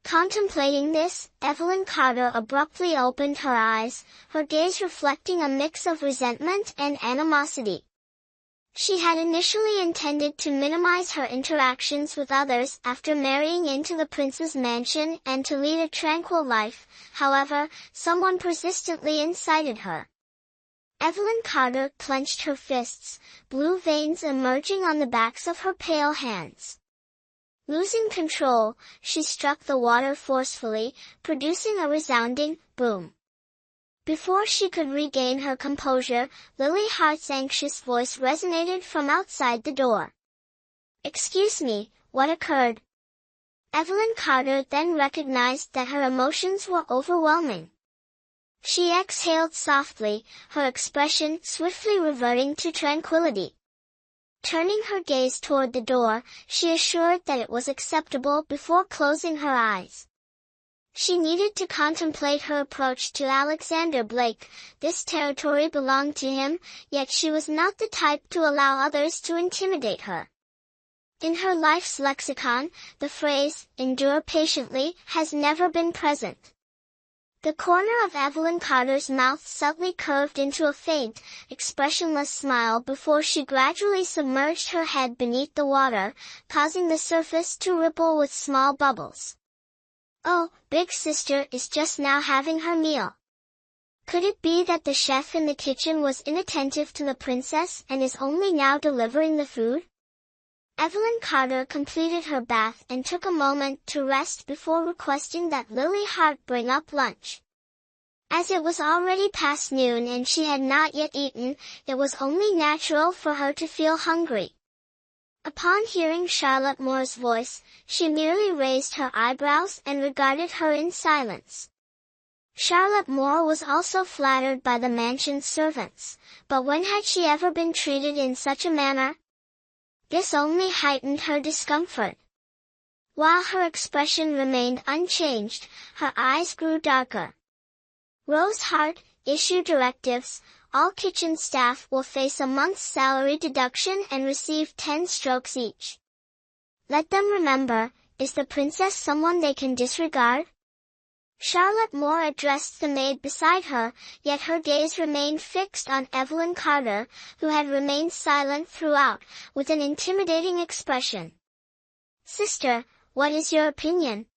Contemplating this, Evelyn Carter abruptly opened her eyes, her gaze reflecting a mix of resentment and animosity. She had initially intended to minimize her interactions with others after marrying into the prince's mansion and to lead a tranquil life. However, someone persistently incited her. Evelyn Carter clenched her fists, blue veins emerging on the backs of her pale hands. Losing control, she struck the water forcefully, producing a resounding boom. Before she could regain her composure, Lily Hart's anxious voice resonated from outside the door. "Excuse me, what occurred?" Evelyn Carter then recognized that her emotions were overwhelming. She exhaled softly, her expression swiftly reverting to tranquility. Turning her gaze toward the door, she assured that it was acceptable before closing her eyes. She needed to contemplate her approach to Alexander Blake. This territory belonged to him, yet she was not the type to allow others to intimidate her. In her life's lexicon, the phrase, "endure patiently," has never been present. The corner of Evelyn Carter's mouth subtly curved into a faint, expressionless smile before she gradually submerged her head beneath the water, causing the surface to ripple with small bubbles. "Oh, Big Sister is just now having her meal." Could it be that the chef in the kitchen was inattentive to the princess and is only now delivering the food? Evelyn Carter completed her bath and took a moment to rest before requesting that Lily Hart bring up lunch. As it was already past noon and she had not yet eaten, it was only natural for her to feel hungry. Upon hearing Charlotte Moore's voice, she merely raised her eyebrows and regarded her in silence. Charlotte Moore was also flattered by the mansion's servants, but when had she ever been treated in such a manner? This only heightened her discomfort. While her expression remained unchanged, her eyes grew darker. "Rose Hart, issue directives. All kitchen staff will face a month's salary deduction and receive 10 strokes each. Let them remember, is the princess someone they can disregard?" Charlotte Moore addressed the maid beside her, yet her gaze remained fixed on Evelyn Carter, who had remained silent throughout, with an intimidating expression. "Sister, what is your opinion?"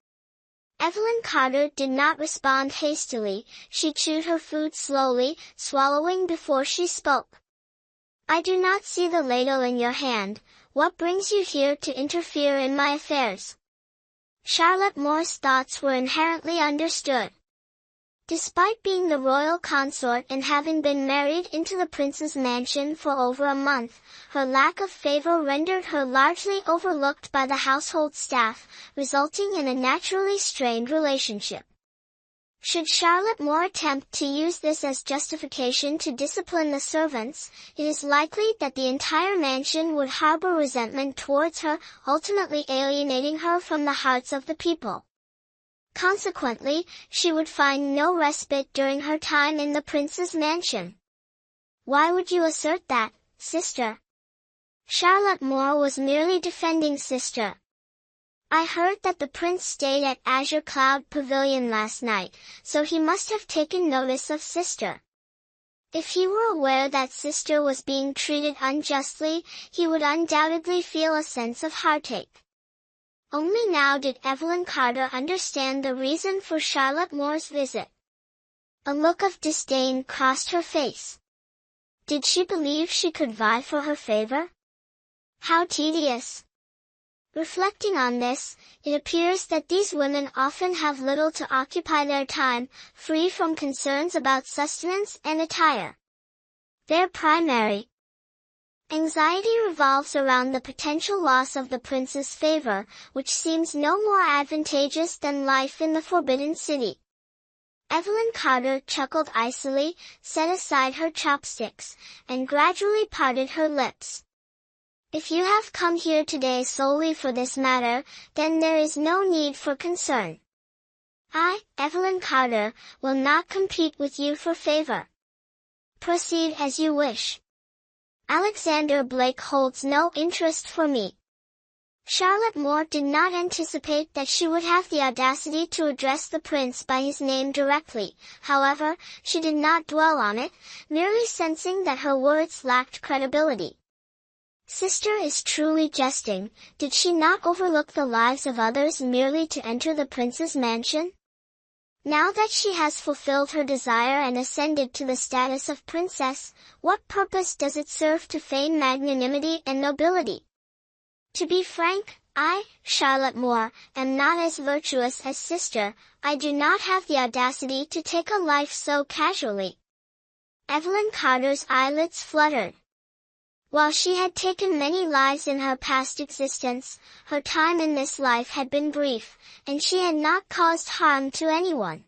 Evelyn Carter did not respond hastily. She chewed her food slowly, swallowing before she spoke. "I do not see the ladle in your hand. What brings you here to interfere in my affairs?" Charlotte Moore's thoughts were inherently understood. Despite being the royal consort and having been married into the prince's mansion for over a month, her lack of favor rendered her largely overlooked by the household staff, resulting in a naturally strained relationship. Should Charlotte Moore attempt to use this as justification to discipline the servants, it is likely that the entire mansion would harbor resentment towards her, ultimately alienating her from the hearts of the people. Consequently, she would find no respite during her time in the prince's mansion. "Why would you assert that, sister?" Charlotte Moore was merely defending sister. "I heard that the prince stayed at Azure Cloud Pavilion last night, so he must have taken notice of sister. If he were aware that sister was being treated unjustly, he would undoubtedly feel a sense of heartache." Only now did Evelyn Carter understand the reason for Charlotte Moore's visit. A look of disdain crossed her face. Did she believe she could vie for her favor? How tedious! Reflecting on this, it appears that these women often have little to occupy their time, free from concerns about sustenance and attire. Their primary anxiety revolves around the potential loss of the prince's favor, which seems no more advantageous than life in the Forbidden City. Evelyn Carter chuckled icily, set aside her chopsticks, and gradually parted her lips. "If you have come here today solely for this matter, then there is no need for concern. I, Evelyn Carter, will not compete with you for favor. Proceed as you wish. Alexander Blake holds no interest for me." Charlotte Moore did not anticipate that she would have the audacity to address the prince by his name directly. However, she did not dwell on it, merely sensing that her words lacked credibility. Sister is truly jesting. Did she not overlook the lives of others merely to enter the prince's mansion? Now that she has fulfilled her desire and ascended to the status of princess, what purpose does it serve to feign magnanimity and nobility? To be frank, I, Charlotte Moore, am not as virtuous as sister. I do not have the audacity to take a life so casually. Evelyn Carter's eyelids fluttered. While she had taken many lives in her past existence, her time in this life had been brief, and she had not caused harm to anyone.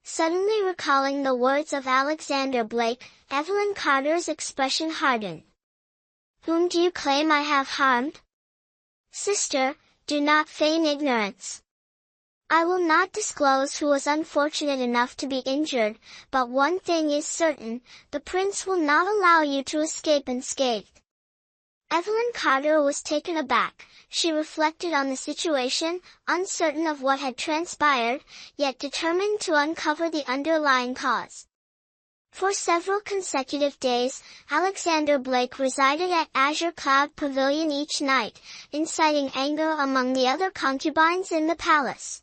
Suddenly recalling the words of Alexander Blake, Evelyn Carter's expression hardened. "Whom do you claim I have harmed?" "Sister, do not feign ignorance. I will not disclose who was unfortunate enough to be injured, but one thing is certain, the prince will not allow you to escape unscathed." Evelyn Carter was taken aback. She reflected on the situation, uncertain of what had transpired, yet determined to uncover the underlying cause. For several consecutive days, Alexander Blake resided at Azure Cloud Pavilion each night, inciting anger among the other concubines in the palace.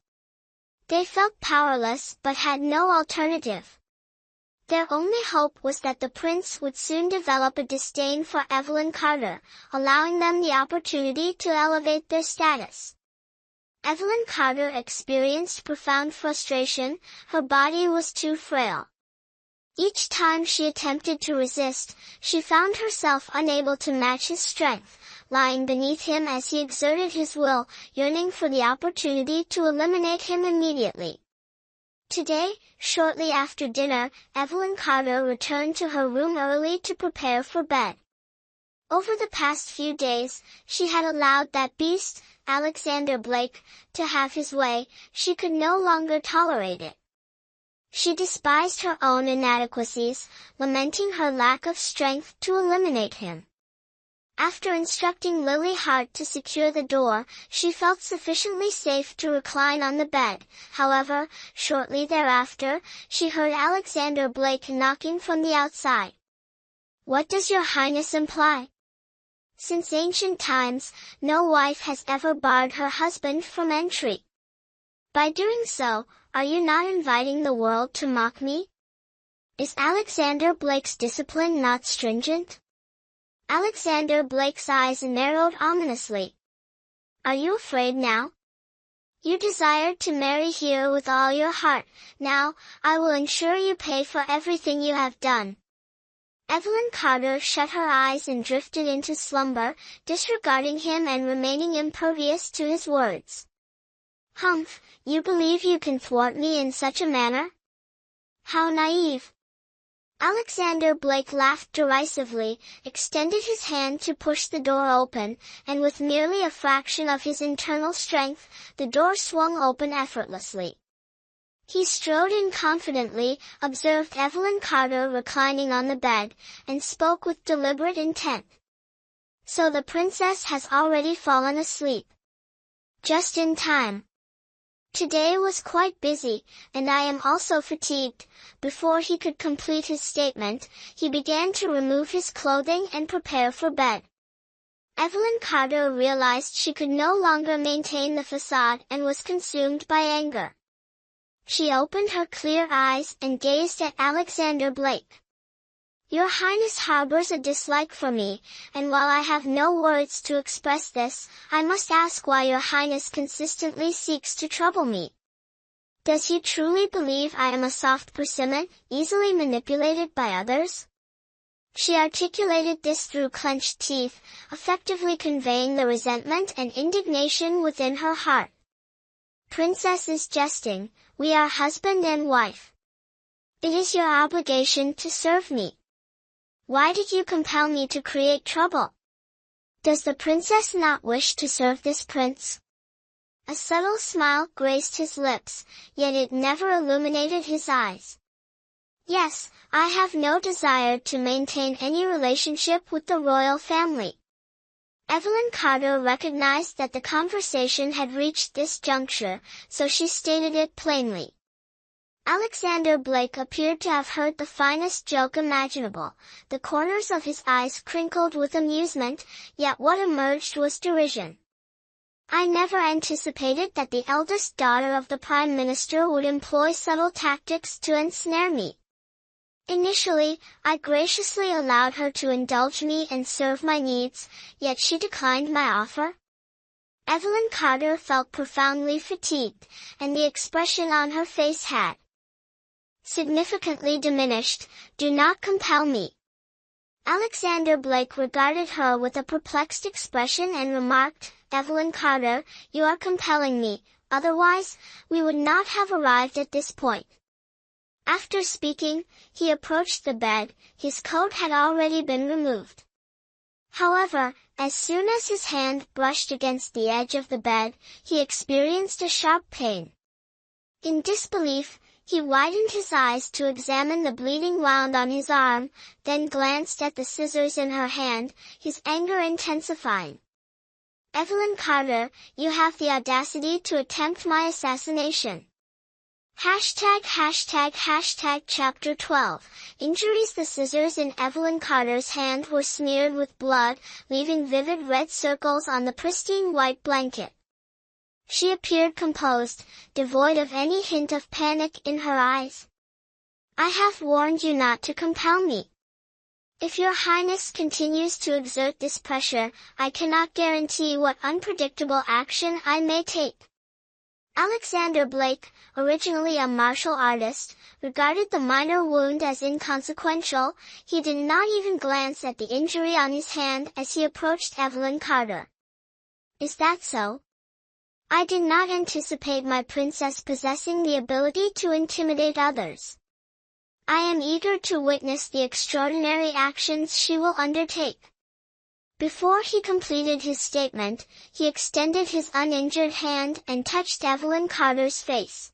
They felt powerless but had no alternative. Their only hope was that the prince would soon develop a disdain for Evelyn Carter, allowing them the opportunity to elevate their status. Evelyn Carter experienced profound frustration. Her body was too frail. Each time she attempted to resist, she found herself unable to match his strength, lying beneath him as he exerted his will, yearning for the opportunity to eliminate him immediately. Today, shortly after dinner, Evelyn Carter returned to her room early to prepare for bed. Over the past few days, she had allowed that beast, Alexander Blake, to have his way. She could no longer tolerate it. She despised her own inadequacies, lamenting her lack of strength to eliminate him. After instructing Lily Hart to secure the door, she felt sufficiently safe to recline on the bed. However, shortly thereafter, she heard Alexander Blake knocking from the outside. "What does your highness imply?" Since ancient times, no wife has ever barred her husband from entry. By doing so, are you not inviting the world to mock me? Is Alexander Blake's discipline not stringent? Alexander Blake's eyes narrowed ominously. "Are you afraid now? You desired to marry here with all your heart. Now, I will ensure you pay for everything you have done." Evelyn Carter shut her eyes and drifted into slumber, disregarding him and remaining impervious to his words. "Humph, you believe you can thwart me in such a manner? How naive." Alexander Blake laughed derisively, extended his hand to push the door open, and with merely a fraction of his internal strength, the door swung open effortlessly. He strode in confidently, observed Evelyn Carter reclining on the bed, and spoke with deliberate intent. "So the princess has already fallen asleep. Just in time. Today was quite busy, and I am also fatigued." Before he could complete his statement, he began to remove his clothing and prepare for bed. Evelyn Carter realized she could no longer maintain the facade and was consumed by anger. She opened her clear eyes and gazed at Alexander Blake. "Your Highness harbors a dislike for me, and while I have no words to express this, I must ask why your Highness consistently seeks to trouble me. Does he truly believe I am a soft persimmon, easily manipulated by others?" She articulated this through clenched teeth, effectively conveying the resentment and indignation within her heart. "Princess is jesting, we are husband and wife. It is your obligation to serve me. Why did you compel me to create trouble? Does the princess not wish to serve this prince?" A subtle smile graced his lips, yet it never illuminated his eyes. "Yes, I have no desire to maintain any relationship with the royal family." Evelyn Carter recognized that the conversation had reached this juncture, so she stated it plainly. Alexander Blake appeared to have heard the finest joke imaginable. The corners of his eyes crinkled with amusement, yet what emerged was derision. "I never anticipated that the eldest daughter of the Prime Minister would employ subtle tactics to ensnare me. Initially, I graciously allowed her to indulge me and serve my needs, yet she declined my offer." Evelyn Carter felt profoundly fatigued, and the expression on her face had significantly diminished. "Do not compel me." Alexander Blake regarded her with a perplexed expression and remarked, "Evelyn Carter, you are compelling me, otherwise, we would not have arrived at this point." After speaking, he approached the bed. His coat had already been removed. However, as soon as his hand brushed against the edge of the bed, he experienced a sharp pain. In disbelief, he widened his eyes to examine the bleeding wound on his arm, then glanced at the scissors in her hand, his anger intensifying. "Evelyn Carter, you have the audacity to attempt my assassination." Chapter 12. Injuries. The scissors in Evelyn Carter's hand were smeared with blood, leaving vivid red circles on the pristine white blanket. She appeared composed, devoid of any hint of panic in her eyes. "I have warned you not to compel me. If your Highness continues to exert this pressure, I cannot guarantee what unpredictable action I may take." Alexander Blake, originally a martial artist, regarded the minor wound as inconsequential. He did not even glance at the injury on his hand as he approached Evelyn Carter. "Is that so? I did not anticipate my princess possessing the ability to intimidate others. I am eager to witness the extraordinary actions she will undertake." Before he completed his statement, he extended his uninjured hand and touched Evelyn Carter's face.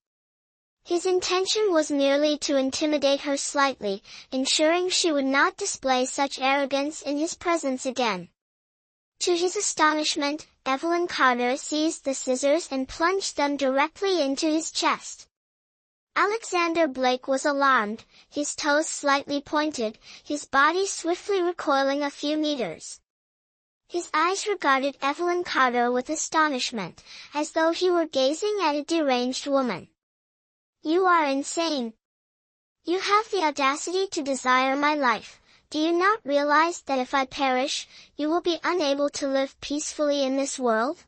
His intention was merely to intimidate her slightly, ensuring she would not display such arrogance in his presence again. To his astonishment, Evelyn Carter seized the scissors and plunged them directly into his chest. Alexander Blake was alarmed, his toes slightly pointed, his body swiftly recoiling a few meters. His eyes regarded Evelyn Carter with astonishment, as though he were gazing at a deranged woman. "You are insane. You have the audacity to desire my life. Do you not realize that if I perish, you will be unable to live peacefully in this world?"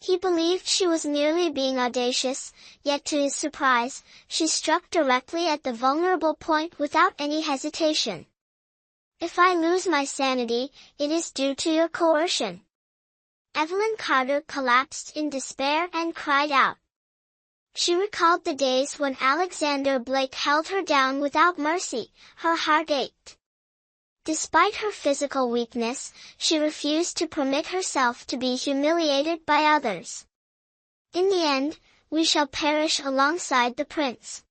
He believed she was merely being audacious, yet to his surprise, she struck directly at the vulnerable point without any hesitation. "If I lose my sanity, it is due to your coercion." Evelyn Carter collapsed in despair and cried out. She recalled the days when Alexander Blake held her down without mercy. Her heart ached. Despite her physical weakness, she refused to permit herself to be humiliated by others. "In the end, we shall perish alongside the prince.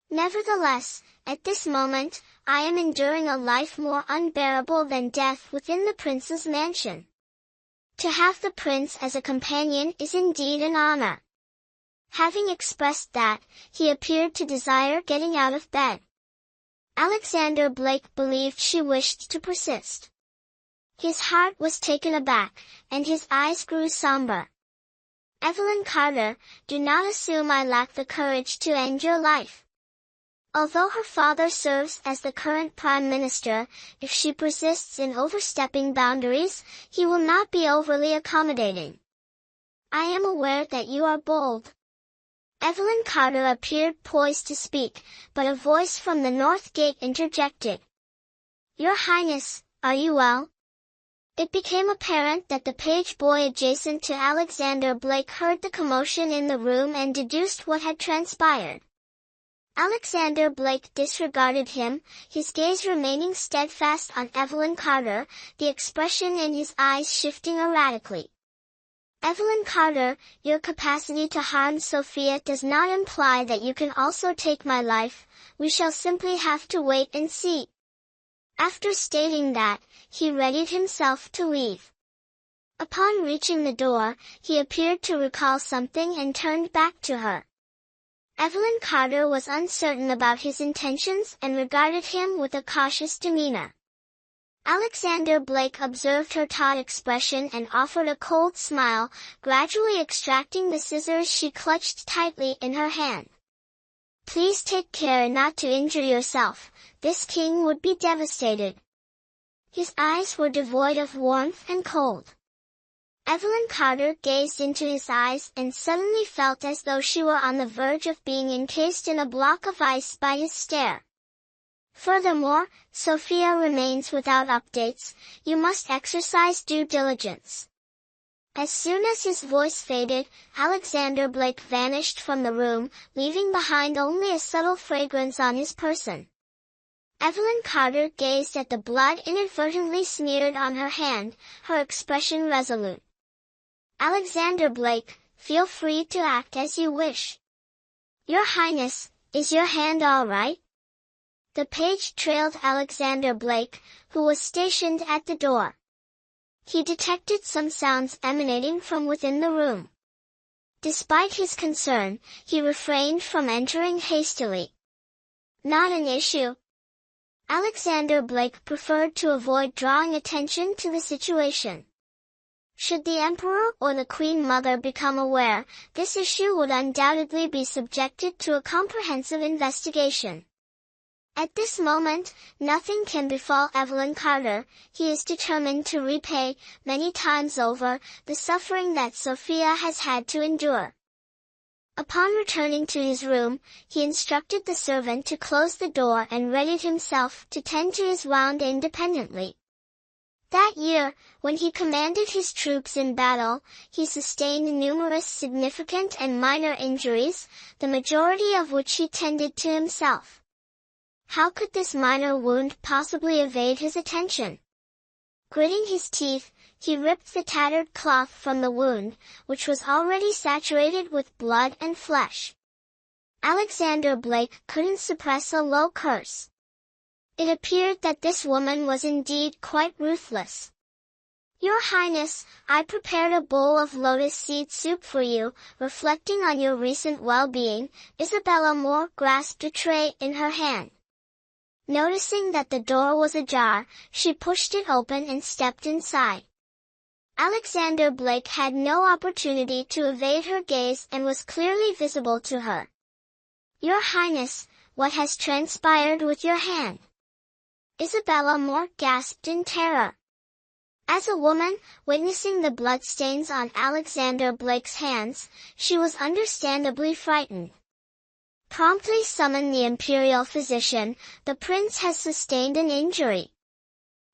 Nevertheless, at this moment, I am enduring a life more unbearable than death within the prince's mansion. To have the prince as a companion is indeed an honor." Having expressed that, he appeared to desire getting out of bed. Alexander Blake believed she wished to persist. His heart was taken aback, and his eyes grew somber. "Evelyn Carter, do not assume I lack the courage to end your life. Although her father serves as the current prime minister, if she persists in overstepping boundaries, he will not be overly accommodating. I am aware that you are bold." Evelyn Carter appeared poised to speak, but a voice from the north gate interjected. "Your Highness, are you well?" It became apparent that the page boy adjacent to Alexander Blake heard the commotion in the room and deduced what had transpired. Alexander Blake disregarded him, his gaze remaining steadfast on Evelyn Carter, the expression in his eyes shifting erratically. "Evelyn Carter, your capacity to harm Sophia does not imply that you can also take my life. We shall simply have to wait and see." After stating that, he readied himself to leave. Upon reaching the door, he appeared to recall something and turned back to her. Evelyn Carter was uncertain about his intentions and regarded him with a cautious demeanor. Alexander Blake observed her taut expression and offered a cold smile, gradually extracting the scissors she clutched tightly in her hand. "Please take care not to injure yourself, this king would be devastated." His eyes were devoid of warmth and cold. Evelyn Carter gazed into his eyes and suddenly felt as though she were on the verge of being encased in a block of ice by his stare. "Furthermore, Sophia remains without updates. You must exercise due diligence." As soon as his voice faded, Alexander Blake vanished from the room, leaving behind only a subtle fragrance on his person. Evelyn Carter gazed at the blood inadvertently smeared on her hand, her expression resolute. "Alexander Blake, feel free to act as you wish." "Your Highness, is your hand all right?" The page trailed Alexander Blake, who was stationed at the door. He detected some sounds emanating from within the room. Despite his concern, he refrained from entering hastily. "Not an issue." Alexander Blake preferred to avoid drawing attention to the situation. Should the Emperor or the Queen Mother become aware, this issue would undoubtedly be subjected to a comprehensive investigation. At this moment, nothing can befall Evelyn Carter. He is determined to repay, many times over, the suffering that Sophia has had to endure. Upon returning to his room, he instructed the servant to close the door and readied himself to tend to his wound independently. That year, when he commanded his troops in battle, he sustained numerous significant and minor injuries, the majority of which he tended to himself. How could this minor wound possibly evade his attention? Gritting his teeth, he ripped the tattered cloth from the wound, which was already saturated with blood and flesh. Alexander Blake couldn't suppress a low curse. It appeared that this woman was indeed quite ruthless. Your Highness, I prepared a bowl of lotus seed soup for you, reflecting on your recent well-being. Isabella Moore grasped a tray in her hand. Noticing that the door was ajar, she pushed it open and stepped inside. Alexander Blake had no opportunity to evade her gaze and was clearly visible to her. Your Highness, what has transpired with your hand? Isabella Moore gasped in terror. As a woman, witnessing the bloodstains on Alexander Blake's hands, she was understandably frightened. Promptly summon the imperial physician, the prince has sustained an injury.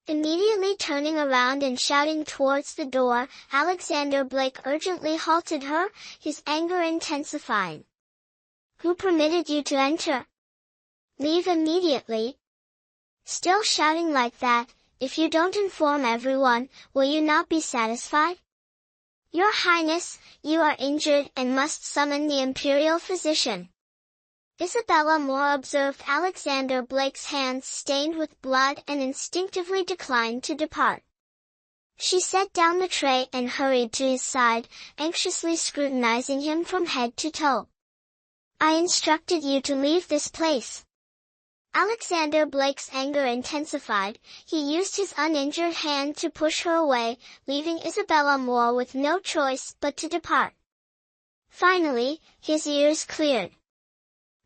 Immediately turning around and shouting towards the door, Alexander Blake urgently halted her, his anger intensifying. Who permitted you to enter? Leave immediately. Still shouting like that, if you don't inform everyone, will you not be satisfied? Your Highness, you are injured and must summon the imperial physician. Isabella Moore observed Alexander Blake's hands stained with blood and instinctively declined to depart. She set down the tray and hurried to his side, anxiously scrutinizing him from head to toe. I instructed you to leave this place. Alexander Blake's anger intensified. He used his uninjured hand to push her away, leaving Isabella Moore with no choice but to depart. Finally, his ears cleared.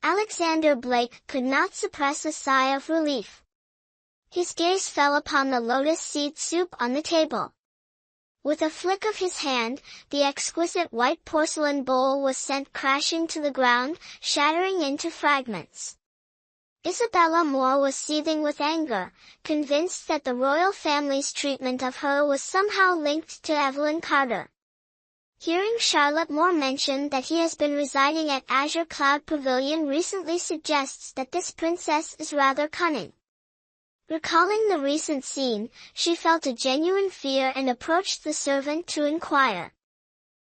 Alexander Blake could not suppress a sigh of relief. His gaze fell upon the lotus seed soup on the table. With a flick of his hand, the exquisite white porcelain bowl was sent crashing to the ground, shattering into fragments. Isabella Moore was seething with anger, convinced that the royal family's treatment of her was somehow linked to Evelyn Carter. Hearing Charlotte Moore mention that he has been residing at Azure Cloud Pavilion recently suggests that this princess is rather cunning. Recalling the recent scene, she felt a genuine fear and approached the servant to inquire.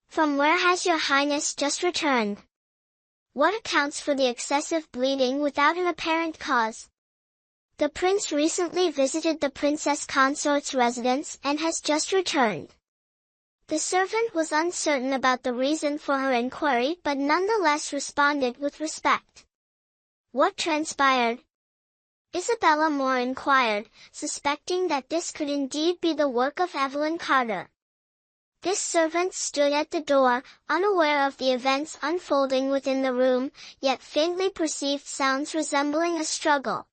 From where has your Highness just returned? What accounts for the excessive bleeding without an apparent cause? The prince recently visited the princess consort's residence and has just returned. The servant was uncertain about the reason for her inquiry but nonetheless responded with respect. What transpired? Isabella Moore inquired, suspecting that this could indeed be the work of Evelyn Carter. This servant stood at the door, unaware of the events unfolding within the room, yet faintly perceived sounds resembling a struggle.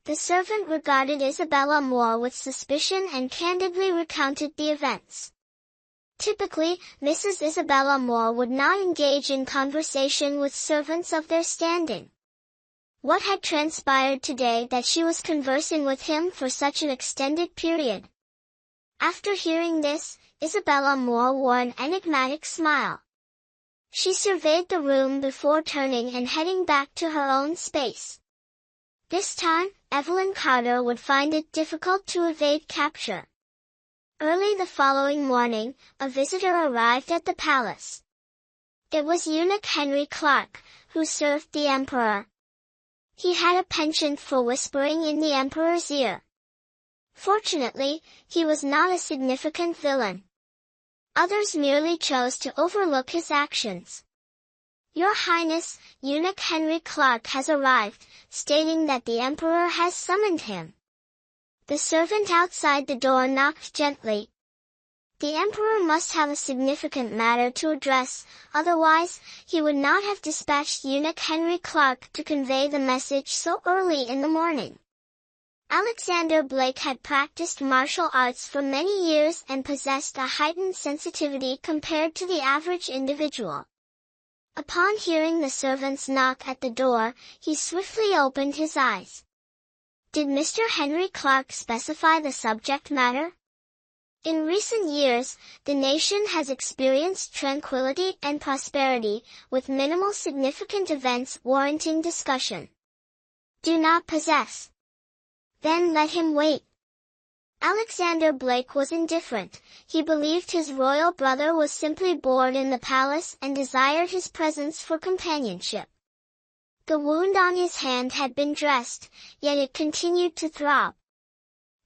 The servant regarded Isabella Moore with suspicion and candidly recounted the events. Typically, Mrs. Isabella Moore would not engage in conversation with servants of their standing. What had transpired today that she was conversing with him for such an extended period? After hearing this, Isabella Moore wore an enigmatic smile. She surveyed the room before turning and heading back to her own space. This time, Evelyn Carter would find it difficult to evade capture. Early the following morning, a visitor arrived at the palace. It was eunuch Henry Clark, who served the emperor. He had a penchant for whispering in the emperor's ear. Fortunately, he was not a significant villain. Others merely chose to overlook his actions. Your Highness, eunuch Henry Clark has arrived, stating that the emperor has summoned him. The servant outside the door knocked gently. The emperor must have a significant matter to address, otherwise, he would not have dispatched eunuch Henry Clark to convey the message so early in the morning. Alexander Blake had practiced martial arts for many years and possessed a heightened sensitivity compared to the average individual. Upon hearing the servant's knock at the door, he swiftly opened his eyes. Did Mr. Henry Clark specify the subject matter? In recent years, the nation has experienced tranquility and prosperity, with minimal significant events warranting discussion. Do not possess. Then let him wait. Alexander Blake was indifferent. He believed his royal brother was simply bored in the palace and desired his presence for companionship. The wound on his hand had been dressed, yet it continued to throb.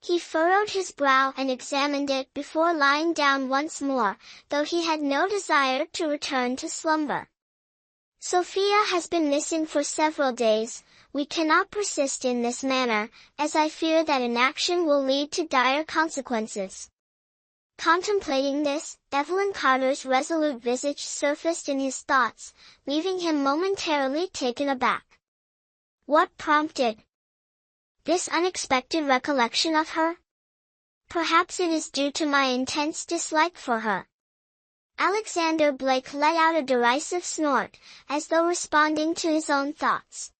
He furrowed his brow and examined it before lying down once more, though he had no desire to return to slumber. Sophia has been missing for several days. We cannot persist in this manner, as I fear that inaction will lead to dire consequences. Contemplating this, Evelyn Carter's resolute visage surfaced in his thoughts, leaving him momentarily taken aback. What prompted this unexpected recollection of her? Perhaps it is due to my intense dislike for her. Alexander Blake let out a derisive snort, as though responding to his own thoughts.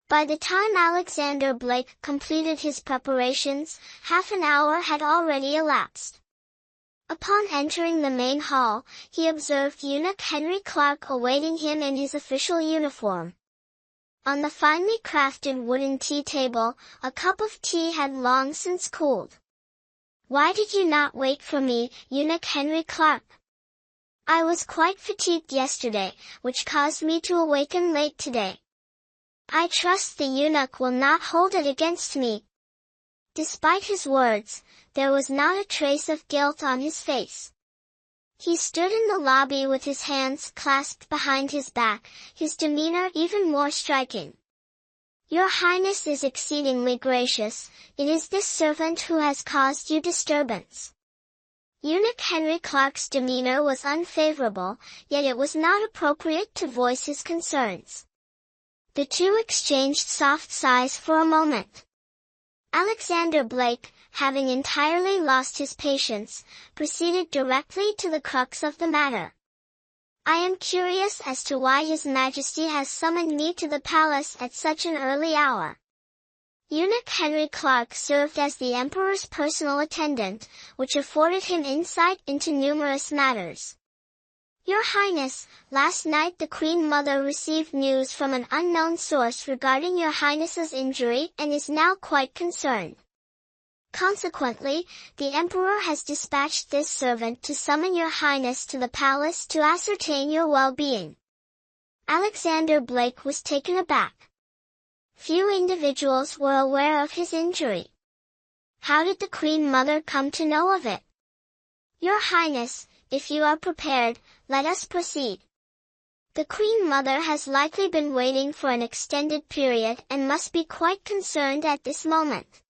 By the time Alexander Blake completed his preparations, half an hour had already elapsed. Upon entering the main hall, he observed eunuch Henry Clark awaiting him in his official uniform. On the finely crafted wooden tea table, a cup of tea had long since cooled. "Why did you not wait for me, eunuch Henry Clark?" "I was quite fatigued yesterday, which caused me to awaken late today." "I trust the eunuch will not hold it against me." Despite his words, there was not a trace of guilt on his face. He stood in the lobby with his hands clasped behind his back, his demeanor even more striking. "Your Highness is exceedingly gracious. It is this servant who has caused you disturbance." Eunuch Henry Clark's demeanor was unfavorable, yet it was not appropriate to voice his concerns. The two exchanged soft sighs for a moment. Alexander Blake, having entirely lost his patience, proceeded directly to the crux of the matter. "I am curious as to why His Majesty has summoned me to the palace at such an early hour." Eunuch Henry Clark served as the Emperor's personal attendant, which afforded him insight into numerous matters. "Your Highness, last night the Queen Mother received news from an unknown source regarding Your Highness's injury and is now quite concerned. Consequently, the Emperor has dispatched this servant to summon Your Highness to the palace to ascertain your well-being." Alexander Blake was taken aback. Few individuals were aware of his injury. How did the Queen Mother come to know of it? "Your Highness, if you are prepared, let us proceed. The Queen Mother has likely been waiting for an extended period and must be quite concerned at this moment."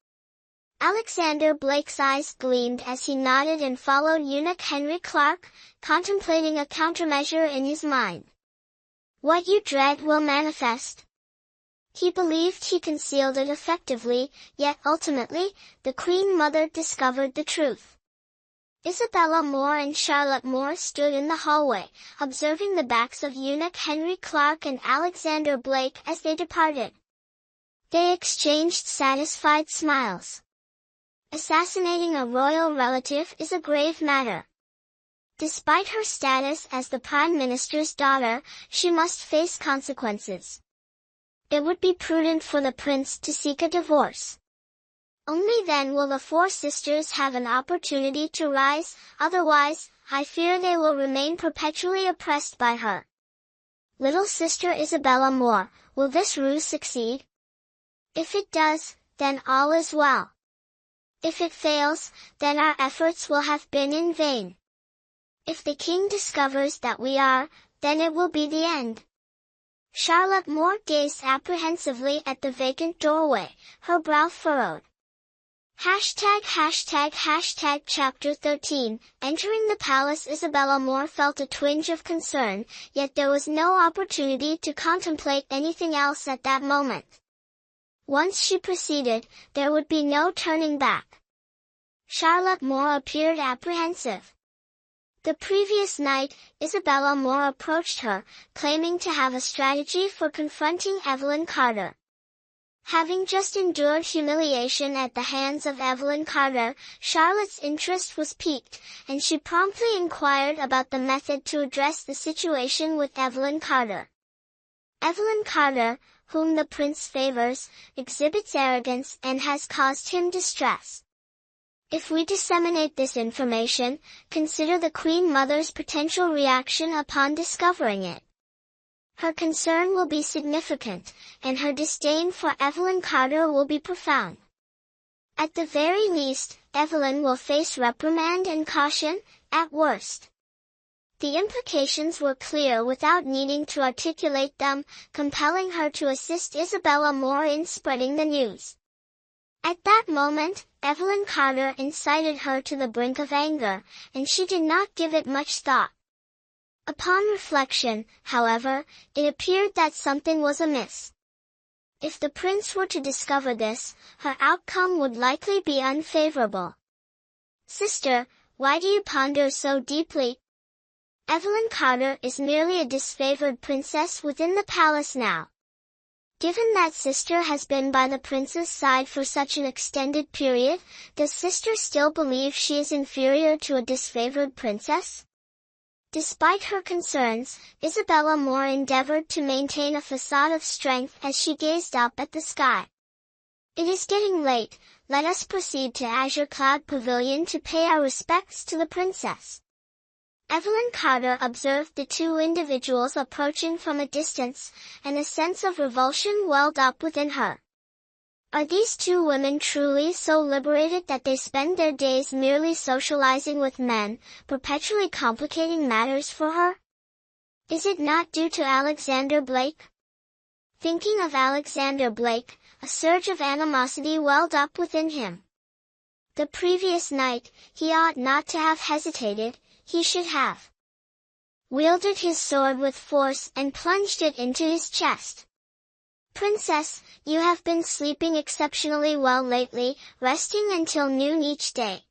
Alexander Blake's eyes gleamed as he nodded and followed eunuch Henry Clark, contemplating a countermeasure in his mind. "What you dread will manifest." He believed he concealed it effectively, yet ultimately, the Queen Mother discovered the truth. Isabella Moore and Charlotte Moore stood in the hallway, observing the backs of eunuch Henry Clark and Alexander Blake as they departed. They exchanged satisfied smiles. Assassinating a royal relative is a grave matter. Despite her status as the Prime Minister's daughter, she must face consequences. It would be prudent for the prince to seek a divorce. Only then will the four sisters have an opportunity to rise, otherwise, I fear they will remain perpetually oppressed by her. Little sister Isabella Moore, will this ruse succeed? If it does, then all is well. If it fails, then our efforts will have been in vain. If the king discovers that we are, then it will be the end. Charlotte Moore gazed apprehensively at the vacant doorway, her brow furrowed. Chapter 13, Entering the palace. Isabella Moore felt a twinge of concern, yet there was no opportunity to contemplate anything else at that moment. Once she proceeded, there would be no turning back. Charlotte Moore appeared apprehensive. The previous night, Isabella Moore approached her, claiming to have a strategy for confronting Evelyn Carter. Having just endured humiliation at the hands of Evelyn Carter, Charlotte's interest was piqued, and she promptly inquired about the method to address the situation with Evelyn Carter. Evelyn Carter, whom the prince favors, exhibits arrogance and has caused him distress. If we disseminate this information, consider the Queen Mother's potential reaction upon discovering it. Her concern will be significant, and her disdain for Evelyn Carter will be profound. At the very least, Evelyn will face reprimand and caution, at worst. The implications were clear without needing to articulate them, compelling her to assist Isabella more in spreading the news. At that moment, Evelyn Carter incited her to the brink of anger, and she did not give it much thought. Upon reflection, however, it appeared that something was amiss. If the prince were to discover this, her outcome would likely be unfavorable. Sister, why do you ponder so deeply? Evelyn Carter is merely a disfavored princess within the palace now. Given that sister has been by the prince's side for such an extended period, does sister still believe she is inferior to a disfavored princess? Despite her concerns, Isabella Moore endeavored to maintain a facade of strength as she gazed up at the sky. It is getting late, let us proceed to Azure Cloud Pavilion to pay our respects to the princess. Evelyn Carter observed the two individuals approaching from a distance, and a sense of revulsion welled up within her. Are these two women truly so liberated that they spend their days merely socializing with men, perpetually complicating matters for her? Is it not due to Alexander Blake? Thinking of Alexander Blake, a surge of animosity welled up within him. The previous night, he ought not to have hesitated, he should have wielded his sword with force and plunged it into his chest. Princess, you have been sleeping exceptionally well lately, resting until noon each day.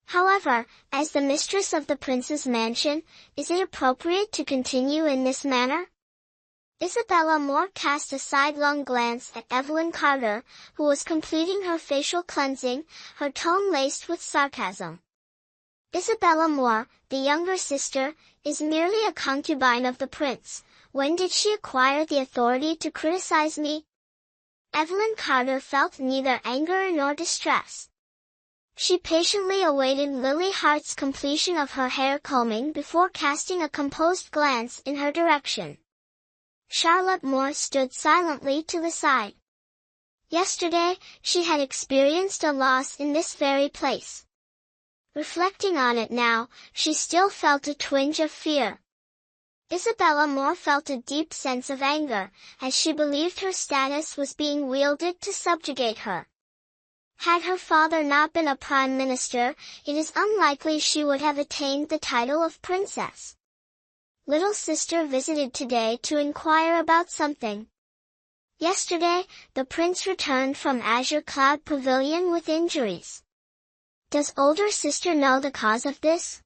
However, as the mistress of the prince's mansion, is it appropriate to continue in this manner? Isabella Moore cast a sidelong glance at Evelyn Carter, who was completing her facial cleansing, her tone laced with sarcasm. Isabella Moore, the younger sister, is merely a concubine of the prince. When did she acquire the authority to criticize me? Evelyn Carter felt neither anger nor distress. She patiently awaited Lily Hart's completion of her hair combing before casting a composed glance in her direction. Charlotte Moore stood silently to the side. Yesterday, she had experienced a loss in this very place. Reflecting on it now, she still felt a twinge of fear. Isabella Moore felt a deep sense of anger, as she believed her status was being wielded to subjugate her. Had her father not been a prime minister, it is unlikely she would have attained the title of princess. Little sister visited today to inquire about something. Yesterday, the prince returned from Azure Cloud Pavilion with injuries. Does older sister know the cause of this?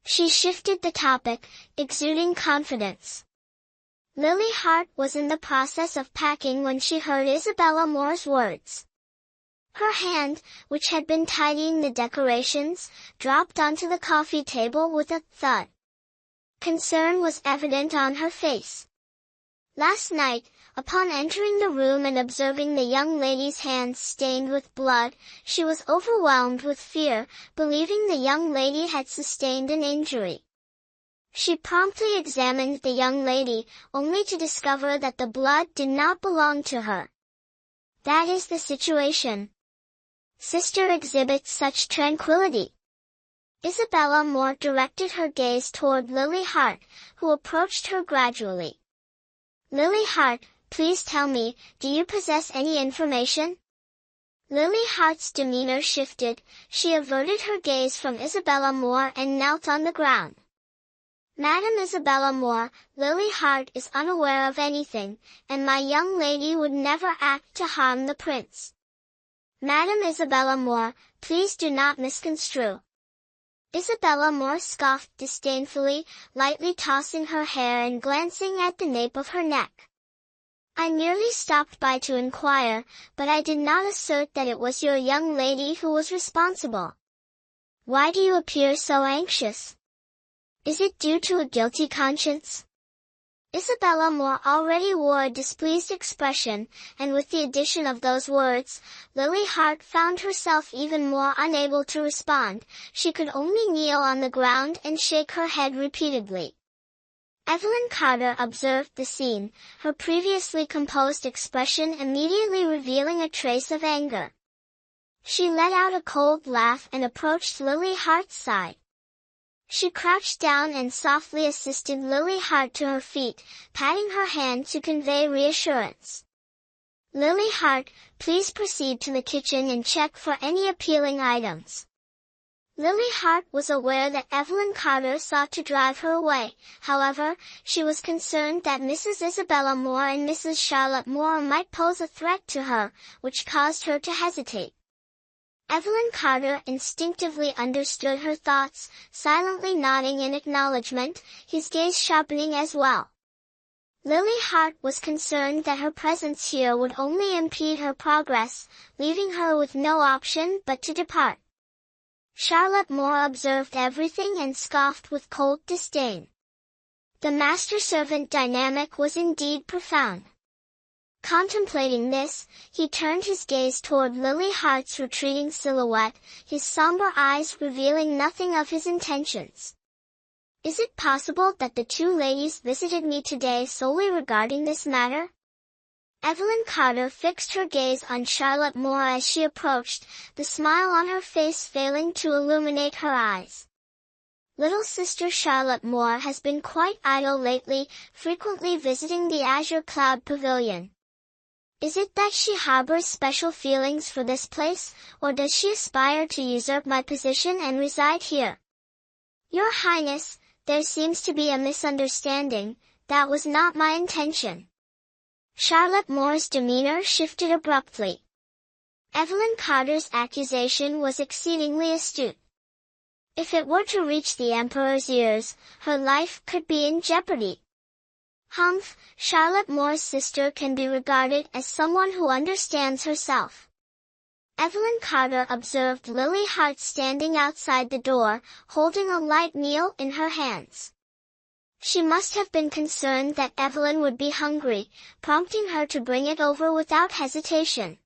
She shifted the topic, exuding confidence. Lily Hart was in the process of packing when she heard Isabella Moore's words. Her hand, which had been tidying the decorations, dropped onto the coffee table with a thud. Concern was evident on her face. Last night, upon entering the room and observing the young lady's hands stained with blood, she was overwhelmed with fear, believing the young lady had sustained an injury. She promptly examined the young lady, only to discover that the blood did not belong to her. That is the situation. Sister exhibits such tranquility. Isabella Moore directed her gaze toward Lily Hart, who approached her gradually. Lily Hart, please tell me, do you possess any information? Lily Hart's demeanor shifted, she averted her gaze from Isabella Moore and knelt on the ground. Madam Isabella Moore, Lily Hart is unaware of anything, and my young lady would never act to harm the prince. Madam Isabella Moore, please do not misconstrue. Isabella Moore scoffed disdainfully, lightly tossing her hair and glancing at the nape of her neck. I merely stopped by to inquire, but I did not assert that it was your young lady who was responsible. Why do you appear so anxious? Is it due to a guilty conscience? Isabella Moore already wore a displeased expression, and with the addition of those words, Lily Hart found herself even more unable to respond. She could only kneel on the ground and shake her head repeatedly. Evelyn Carter observed the scene, her previously composed expression immediately revealing a trace of anger. She let out a cold laugh and approached Lily Hart's side. She crouched down and softly assisted Lily Hart to her feet, patting her hand to convey reassurance. Lily Hart, please proceed to the kitchen and check for any appealing items. Lily Hart was aware that Evelyn Carter sought to drive her away. However, she was concerned that Mrs. Isabella Moore and Mrs. Charlotte Moore might pose a threat to her, which caused her to hesitate. Evelyn Carter instinctively understood her thoughts, silently nodding in acknowledgement, his gaze sharpening as well. Lily Hart was concerned that her presence here would only impede her progress, leaving her with no option but to depart. Charlotte Moore observed everything and scoffed with cold disdain. The master-servant dynamic was indeed profound. Contemplating this, he turned his gaze toward Lily Hart's retreating silhouette, his somber eyes revealing nothing of his intentions. Is it possible that the two ladies visited me today solely regarding this matter? Evelyn Carter fixed her gaze on Charlotte Moore as she approached, the smile on her face failing to illuminate her eyes. Little sister Charlotte Moore has been quite idle lately, frequently visiting the Azure Cloud Pavilion. Is it that she harbors special feelings for this place, or does she aspire to usurp my position and reside here? Your Highness, there seems to be a misunderstanding. That was not my intention. Charlotte Moore's demeanor shifted abruptly. Evelyn Carter's accusation was exceedingly astute. If it were to reach the Emperor's ears, her life could be in jeopardy. Humph, Charlotte Moore's sister can be regarded as someone who understands herself. Evelyn Carter observed Lily Hart standing outside the door, holding a light meal in her hands. She must have been concerned that Evelyn would be hungry, prompting her to bring it over without hesitation.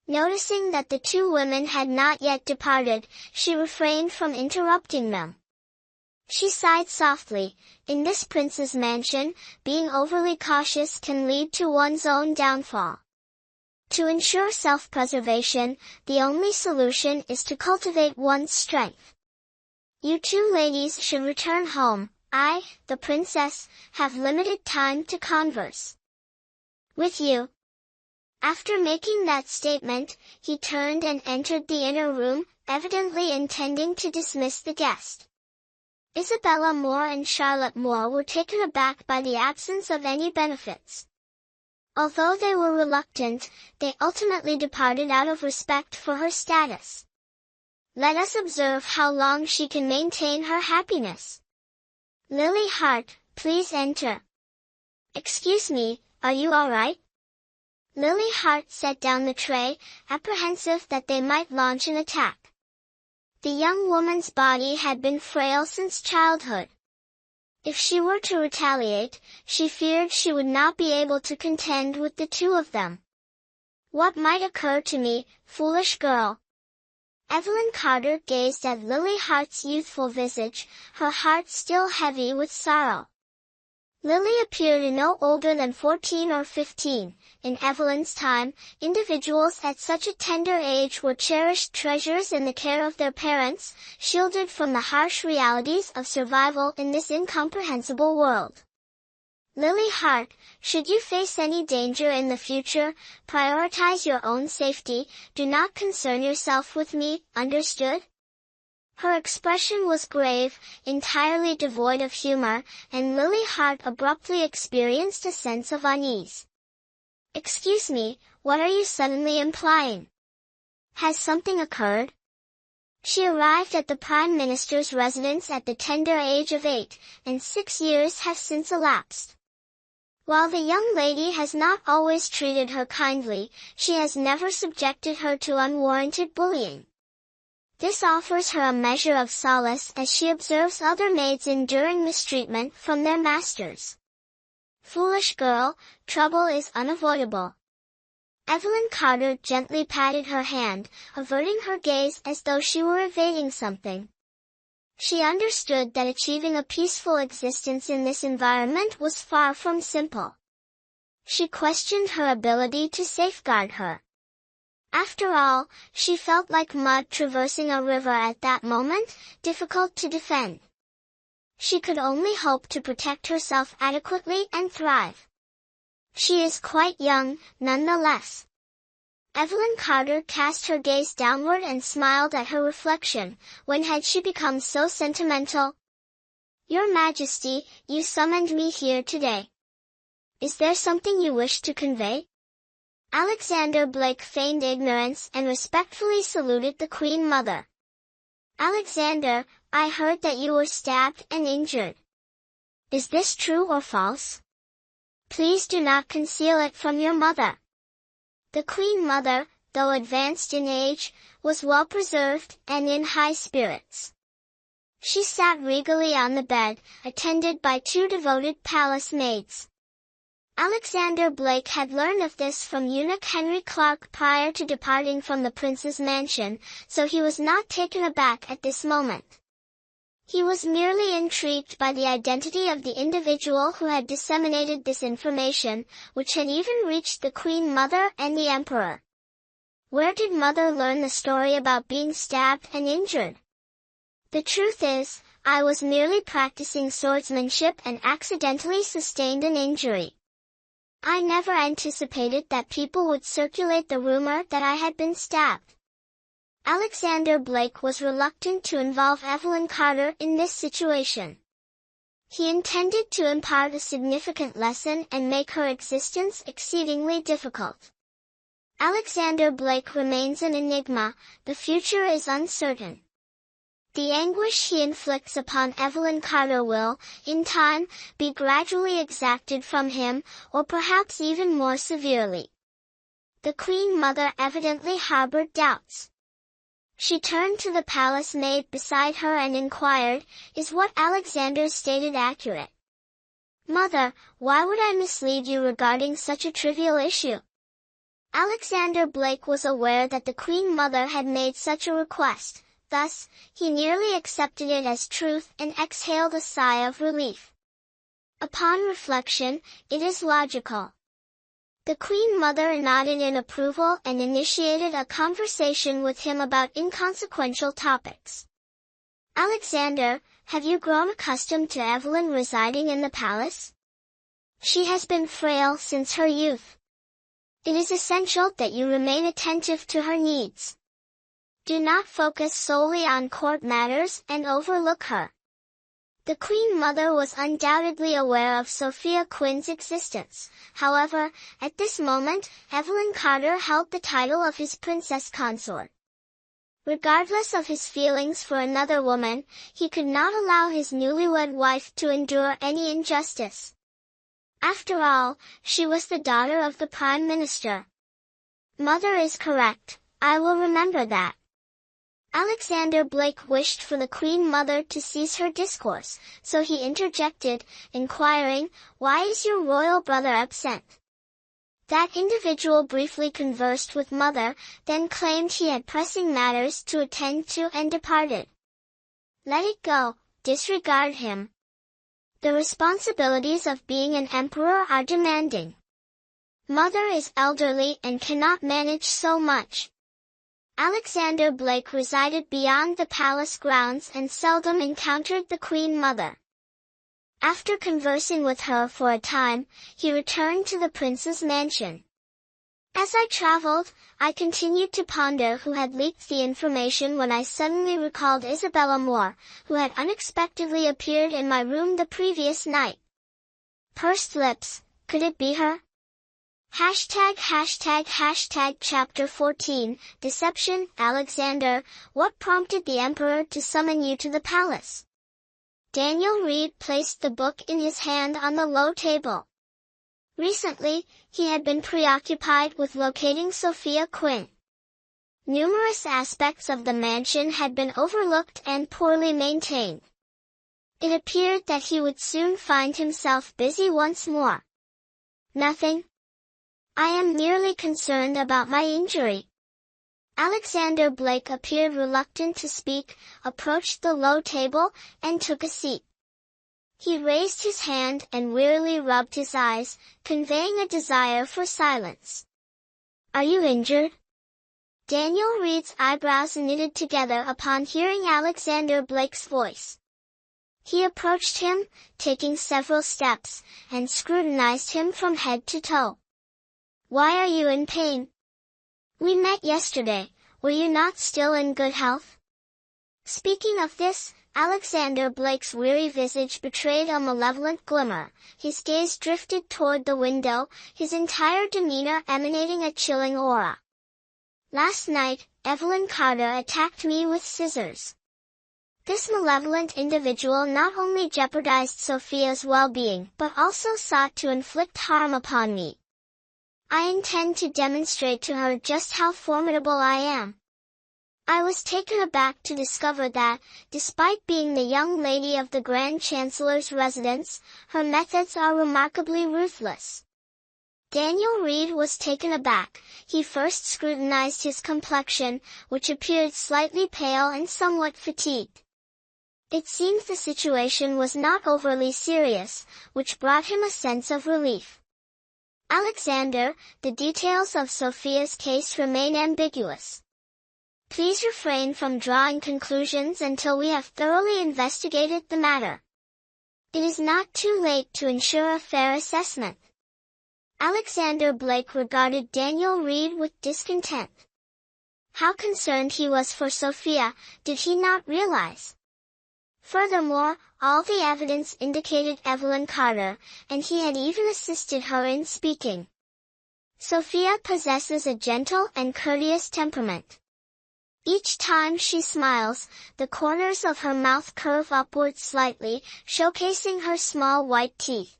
Noticing that the two women had not yet departed, she refrained from interrupting them. She sighed softly. In this prince's mansion, being overly cautious can lead to one's own downfall. To ensure self-preservation, the only solution is to cultivate one's strength. You two ladies should return home. I, the princess, have limited time to converse with you. After making that statement, he turned and entered the inner room, evidently intending to dismiss the guest. Isabella Moore and Charlotte Moore were taken aback by the absence of any benefits. Although they were reluctant, they ultimately departed out of respect for her status. Let us observe how long she can maintain her happiness. Lily Hart, please enter. Excuse me, are you all right? Lily Hart set down the tray, apprehensive that they might launch an attack. The young woman's body had been frail since childhood. If she were to retaliate, she feared she would not be able to contend with the two of them. What might occur to me, foolish girl? Evelyn Carter gazed at Lily Hart's youthful visage, her heart still heavy with sorrow. Lily appeared no older than 14 or 15. In Evelyn's time, individuals at such a tender age were cherished treasures in the care of their parents, shielded from the harsh realities of survival in this incomprehensible world. Lily Hart, should you face any danger in the future, prioritize your own safety, do not concern yourself with me, understood? Her expression was grave, entirely devoid of humor, and Lily Hart abruptly experienced a sense of unease. Excuse me, what are you suddenly implying? Has something occurred? She arrived at the Prime Minister's residence at the tender age of 8, and 6 years have since elapsed. While the young lady has not always treated her kindly, she has never subjected her to unwarranted bullying. This offers her a measure of solace as she observes other maids enduring mistreatment from their masters. Foolish girl, trouble is unavoidable. Evelyn Carter gently patted her hand, averting her gaze as though she were evading something. She understood that achieving a peaceful existence in this environment was far from simple. She questioned her ability to safeguard her After all, she felt like mud traversing a river at that moment, difficult to defend. She could only hope to protect herself adequately and thrive. She is quite young, nonetheless. Evelyn Carter cast her gaze downward and smiled at her reflection. When had she become so sentimental? Your Majesty, you summoned me here today. Is there something you wish to convey? Alexander Blake feigned ignorance and respectfully saluted the Queen Mother. Alexander, I heard that you were stabbed and injured. Is this true or false? Please do not conceal it from your mother. The Queen Mother, though advanced in age, was well preserved and in high spirits. She sat regally on the bed, attended by 2 devoted palace maids. Alexander Blake had learned of this from eunuch Henry Clark prior to departing from the prince's mansion, so he was not taken aback at this moment. He was merely intrigued by the identity of the individual who had disseminated this information, which had even reached the Queen Mother and the Emperor. Where did Mother learn the story about being stabbed and injured? The truth is, I was merely practicing swordsmanship and accidentally sustained an injury. I never anticipated that people would circulate the rumor that I had been stabbed. Alexander Blake was reluctant to involve Evelyn Carter in this situation. He intended to impart a significant lesson and make her existence exceedingly difficult. Alexander Blake remains an enigma, the future is uncertain. The anguish he inflicts upon Evelyn Carter will, in time, be gradually exacted from him, or perhaps even more severely. The Queen Mother evidently harbored doubts. She turned to the palace maid beside her and inquired, is what Alexander stated accurate? Mother, why would I mislead you regarding such a trivial issue? Alexander Blake was aware that the Queen Mother had made such a request, thus, he nearly accepted it as truth and exhaled a sigh of relief. Upon reflection, it is logical. The Queen Mother nodded in approval and initiated a conversation with him about inconsequential topics. Alexander, have you grown accustomed to Evelyn residing in the palace? She has been frail since her youth. It is essential that you remain attentive to her needs. Do not focus solely on court matters and overlook her. The Queen Mother was undoubtedly aware of Sophia Quinn's existence. However, at this moment, Evelyn Carter held the title of his princess consort. Regardless of his feelings for another woman, he could not allow his newlywed wife to endure any injustice. After all, she was the daughter of the Prime Minister. Mother is correct, I will remember that. Alexander Blake wished for the Queen Mother to cease her discourse, so he interjected, inquiring, why is your royal brother absent? That individual briefly conversed with Mother, then claimed he had pressing matters to attend to and departed. Let it go, disregard him. The responsibilities of being an emperor are demanding. Mother is elderly and cannot manage so much. Alexander Blake resided beyond the palace grounds and seldom encountered the Queen Mother. After conversing with her for a time, he returned to the prince's mansion. As I traveled, I continued to ponder who had leaked the information when I suddenly recalled Isabella Moore, who had unexpectedly appeared in my room the previous night. Pursed lips, could it be her? Chapter 14, Deception. Alexander, what prompted the emperor to summon you to the palace? Daniel Reed placed the book in his hand on the low table. Recently, he had been preoccupied with locating Sophia Quinn. Numerous aspects of the mansion had been overlooked and poorly maintained. It appeared that he would soon find himself busy once more. Nothing. I am merely concerned about my injury. Alexander Blake appeared reluctant to speak, approached the low table, and took a seat. He raised his hand and wearily rubbed his eyes, conveying a desire for silence. Are you injured? Daniel Reed's eyebrows knitted together upon hearing Alexander Blake's voice. He approached him, taking several steps, and scrutinized him from head to toe. "Why are you in pain? We met yesterday, were you not still in good health?" Speaking of this, Alexander Blake's weary visage betrayed a malevolent glimmer. His gaze drifted toward the window, his entire demeanor emanating a chilling aura. "Last night, Evelyn Carter attacked me with scissors." This malevolent individual not only jeopardized Sophia's well-being, but also sought to inflict harm upon me. I intend to demonstrate to her just how formidable I am. I was taken aback to discover that, despite being the young lady of the Grand Chancellor's residence, her methods are remarkably ruthless. Daniel Reed was taken aback. He first scrutinized his complexion, which appeared slightly pale and somewhat fatigued. It seems the situation was not overly serious, which brought him a sense of relief. "Alexander, the details of Sophia's case remain ambiguous. Please refrain from drawing conclusions until we have thoroughly investigated the matter. It is not too late to ensure a fair assessment." Alexander Blake regarded Daniel Reed with discontent. How concerned he was for Sophia, did he not realize? Furthermore, all the evidence indicated Evelyn Carter, and he had even assisted her in speaking. Sophia possesses a gentle and courteous temperament. Each time she smiles, the corners of her mouth curve upward slightly, showcasing her small white teeth.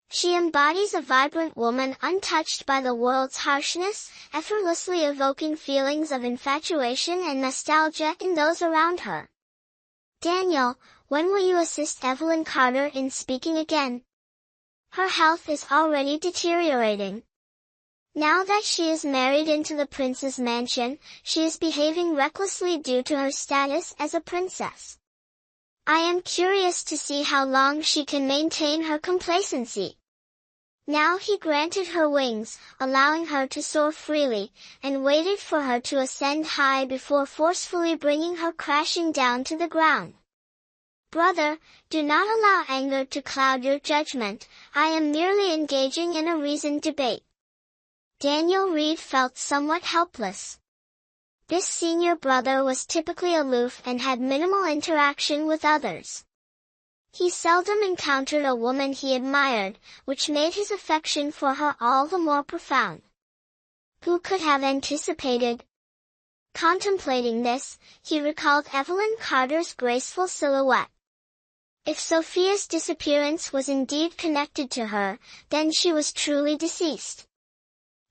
She embodies a vibrant woman untouched by the world's harshness, effortlessly evoking feelings of infatuation and nostalgia in those around her. "Daniel, when will you assist Evelyn Carter in speaking again? Her health is already deteriorating. Now that she is married into the prince's mansion, she is behaving recklessly due to her status as a princess. I am curious to see how long she can maintain her complacency." Now he granted her wings, allowing her to soar freely, and waited for her to ascend high before forcefully bringing her crashing down to the ground. "Brother, do not allow anger to cloud your judgment. I am merely engaging in a reasoned debate." Daniel Reed felt somewhat helpless. This senior brother was typically aloof and had minimal interaction with others. He seldom encountered a woman he admired, which made his affection for her all the more profound. Who could have anticipated? Contemplating this, he recalled Evelyn Carter's graceful silhouette. If Sophia's disappearance was indeed connected to her, then she was truly deceased.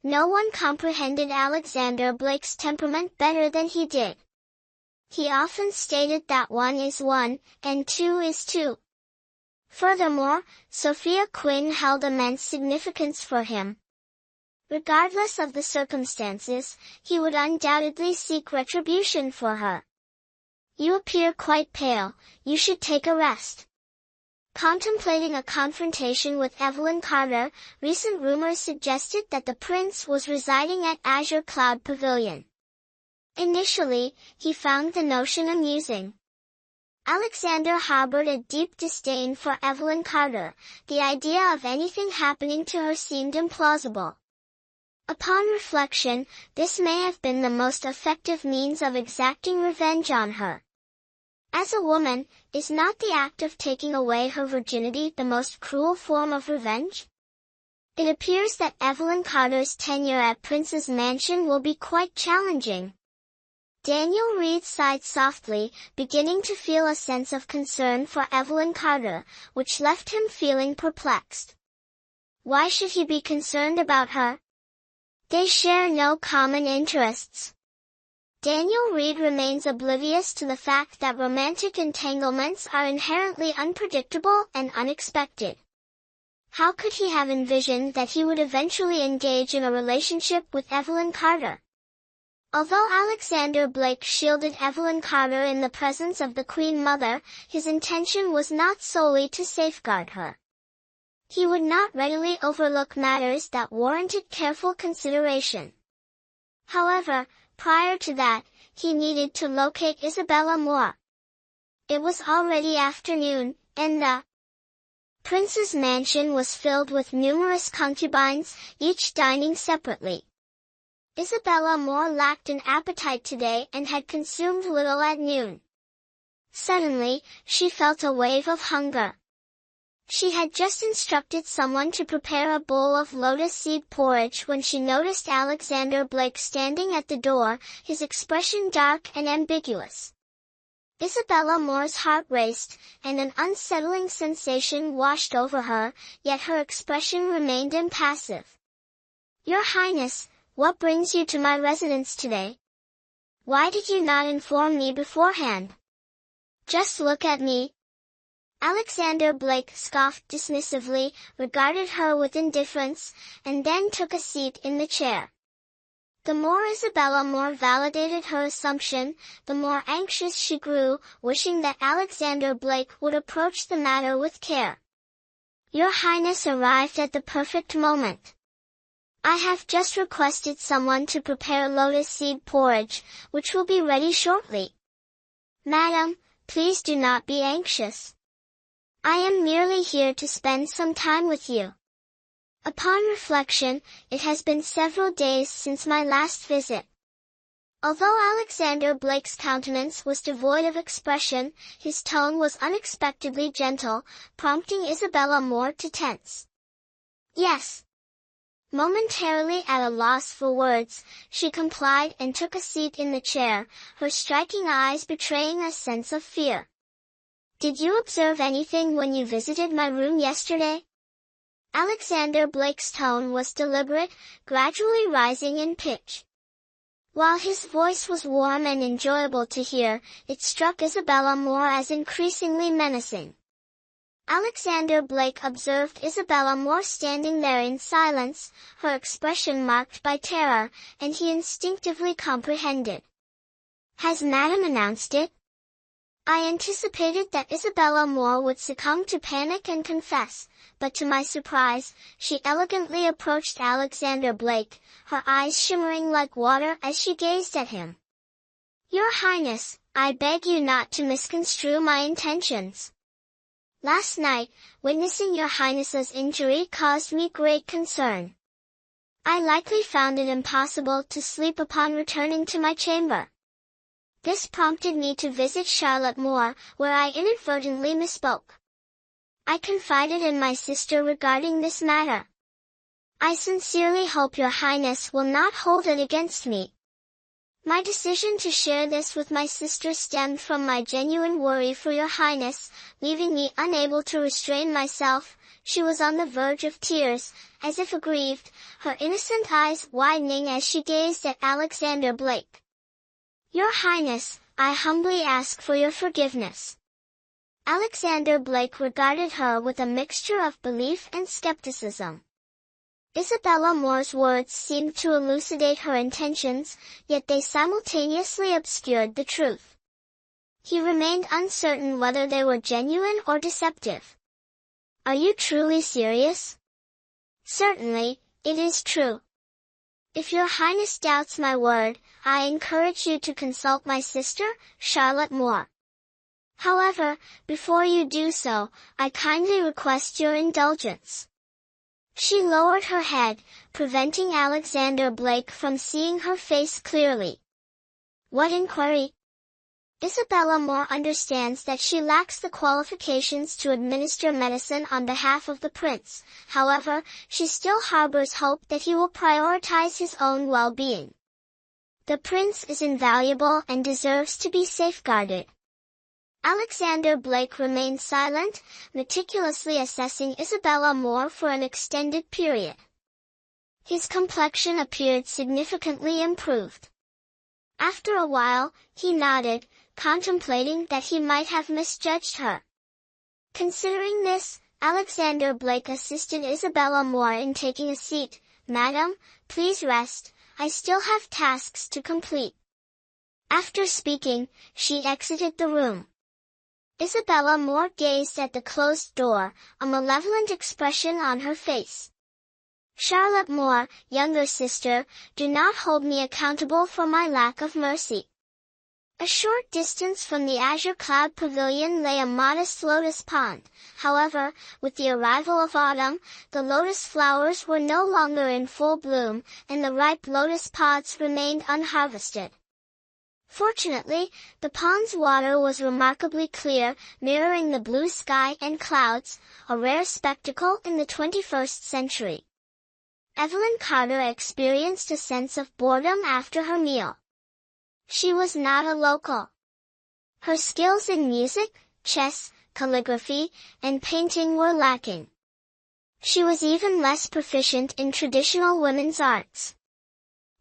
No one comprehended Alexander Blake's temperament better than he did. He often stated that 1 is 1, and 2 is 2. Furthermore, Sophia Quinn held immense significance for him. Regardless of the circumstances, he would undoubtedly seek retribution for her. "You appear quite pale, you should take a rest." Contemplating a confrontation with Evelyn Carter, recent rumors suggested that the prince was residing at Azure Cloud Pavilion. Initially, he found the notion amusing. Alexander harbored a deep disdain for Evelyn Carter. The idea of anything happening to her seemed implausible. Upon reflection, this may have been the most effective means of exacting revenge on her. As a woman, is not the act of taking away her virginity the most cruel form of revenge? It appears that Evelyn Carter's tenure at Prince's Mansion will be quite challenging. Daniel Reed sighed softly, beginning to feel a sense of concern for Evelyn Carter, which left him feeling perplexed. Why should he be concerned about her? They share no common interests. Daniel Reed remains oblivious to the fact that romantic entanglements are inherently unpredictable and unexpected. How could he have envisioned that he would eventually engage in a relationship with Evelyn Carter? Although Alexander Blake shielded Evelyn Carter in the presence of the Queen Mother, his intention was not solely to safeguard her. He would not readily overlook matters that warranted careful consideration. However, Prior to that, he needed to locate Isabella Moore. It was already afternoon, and the prince's mansion was filled with numerous concubines, each dining separately. Isabella Moore lacked an appetite today and had consumed little at noon. Suddenly, she felt a wave of hunger. She had just instructed someone to prepare a bowl of lotus seed porridge when she noticed Alexander Blake standing at the door, his expression dark and ambiguous. Isabella Moore's heart raced, and an unsettling sensation washed over her, yet her expression remained impassive. "Your Highness, what brings you to my residence today? Why did you not inform me beforehand? Just look at me." Alexander Blake scoffed dismissively, regarded her with indifference, and then took a seat in the chair. The more Isabella Moore validated her assumption, the more anxious she grew, wishing that Alexander Blake would approach the matter with care. "Your Highness arrived at the perfect moment. I have just requested someone to prepare lotus seed porridge, which will be ready shortly. Madam, please do not be anxious. I am merely here to spend some time with you. Upon reflection, it has been several days since my last visit." Although Alexander Blake's countenance was devoid of expression, his tone was unexpectedly gentle, prompting Isabella Moore to tense. "Yes." Momentarily at a loss for words, she complied and took a seat in the chair, her striking eyes betraying a sense of fear. "Did you observe anything when you visited my room yesterday?" Alexander Blake's tone was deliberate, gradually rising in pitch. While his voice was warm and enjoyable to hear, it struck Isabella Moore as increasingly menacing. Alexander Blake observed Isabella Moore standing there in silence, her expression marked by terror, and he instinctively comprehended. "Has Madam announced it?" I anticipated that Isabella Moore would succumb to panic and confess, but to my surprise, she elegantly approached Alexander Blake, her eyes shimmering like water as she gazed at him. "Your Highness, I beg you not to misconstrue my intentions. Last night, witnessing your Highness's injury caused me great concern. I likely found it impossible to sleep upon returning to my chamber. This prompted me to visit Charlotte Moore, where I inadvertently misspoke. I confided in my sister regarding this matter. I sincerely hope your Highness will not hold it against me. My decision to share this with my sister stemmed from my genuine worry for your Highness, leaving me unable to restrain myself." She was on the verge of tears, as if aggrieved, her innocent eyes widening as she gazed at Alexander Blake. "Your Highness, I humbly ask for your forgiveness." Alexander Blake regarded her with a mixture of belief and skepticism. Isabella Moore's words seemed to elucidate her intentions, yet they simultaneously obscured the truth. He remained uncertain whether they were genuine or deceptive. "Are you truly serious?" "Certainly, it is true. If your Highness doubts my word, I encourage you to consult my sister, Charlotte Moore. However, before you do so, I kindly request your indulgence." She lowered her head, preventing Alexander Blake from seeing her face clearly. "What inquiry?" Isabella Moore understands that she lacks the qualifications to administer medicine on behalf of the prince, however, she still harbors hope that he will prioritize his own well-being. The prince is invaluable and deserves to be safeguarded. Alexander Blake remained silent, meticulously assessing Isabella Moore for an extended period. His complexion appeared significantly improved. After a while, he nodded, contemplating that he might have misjudged her. Considering this, Alexander Blake assisted Isabella Moore in taking a seat. "Madam, please rest, I still have tasks to complete." After speaking, she exited the room. Isabella Moore gazed at the closed door, a malevolent expression on her face. Charlotte Moore, younger sister, do not hold me accountable for my lack of mercy. A short distance from the azure cloud pavilion lay a modest lotus pond. However, with the arrival of autumn, the lotus flowers were no longer in full bloom, and the ripe lotus pods remained unharvested. Fortunately, the pond's water was remarkably clear, mirroring the blue sky and clouds, a rare spectacle in the 21st century. Evelyn Carter experienced a sense of boredom after her meal. She was not a local. Her skills in music, chess, calligraphy, and painting were lacking. She was even less proficient in traditional women's arts.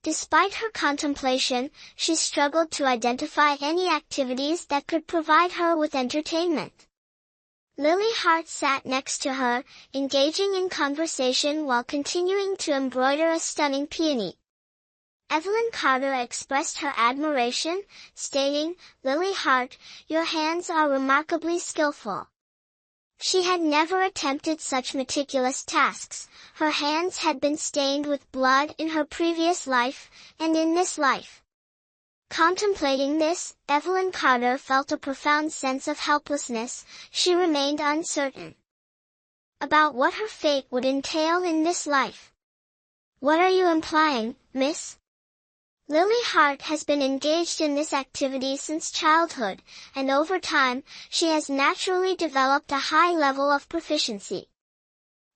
Despite her contemplation, she struggled to identify any activities that could provide her with entertainment. Lily Hart sat next to her, engaging in conversation while continuing to embroider a stunning peony. Evelyn Carter expressed her admiration, stating, "Lily Hart, your hands are remarkably skillful." She had never attempted such meticulous tasks. Her hands had been stained with blood in her previous life, and in this life. Contemplating this, Evelyn Carter felt a profound sense of helplessness. She remained uncertain about what her fate would entail in this life. "What are you implying, miss?" Lily Hart has been engaged in this activity since childhood, and over time, she has naturally developed a high level of proficiency.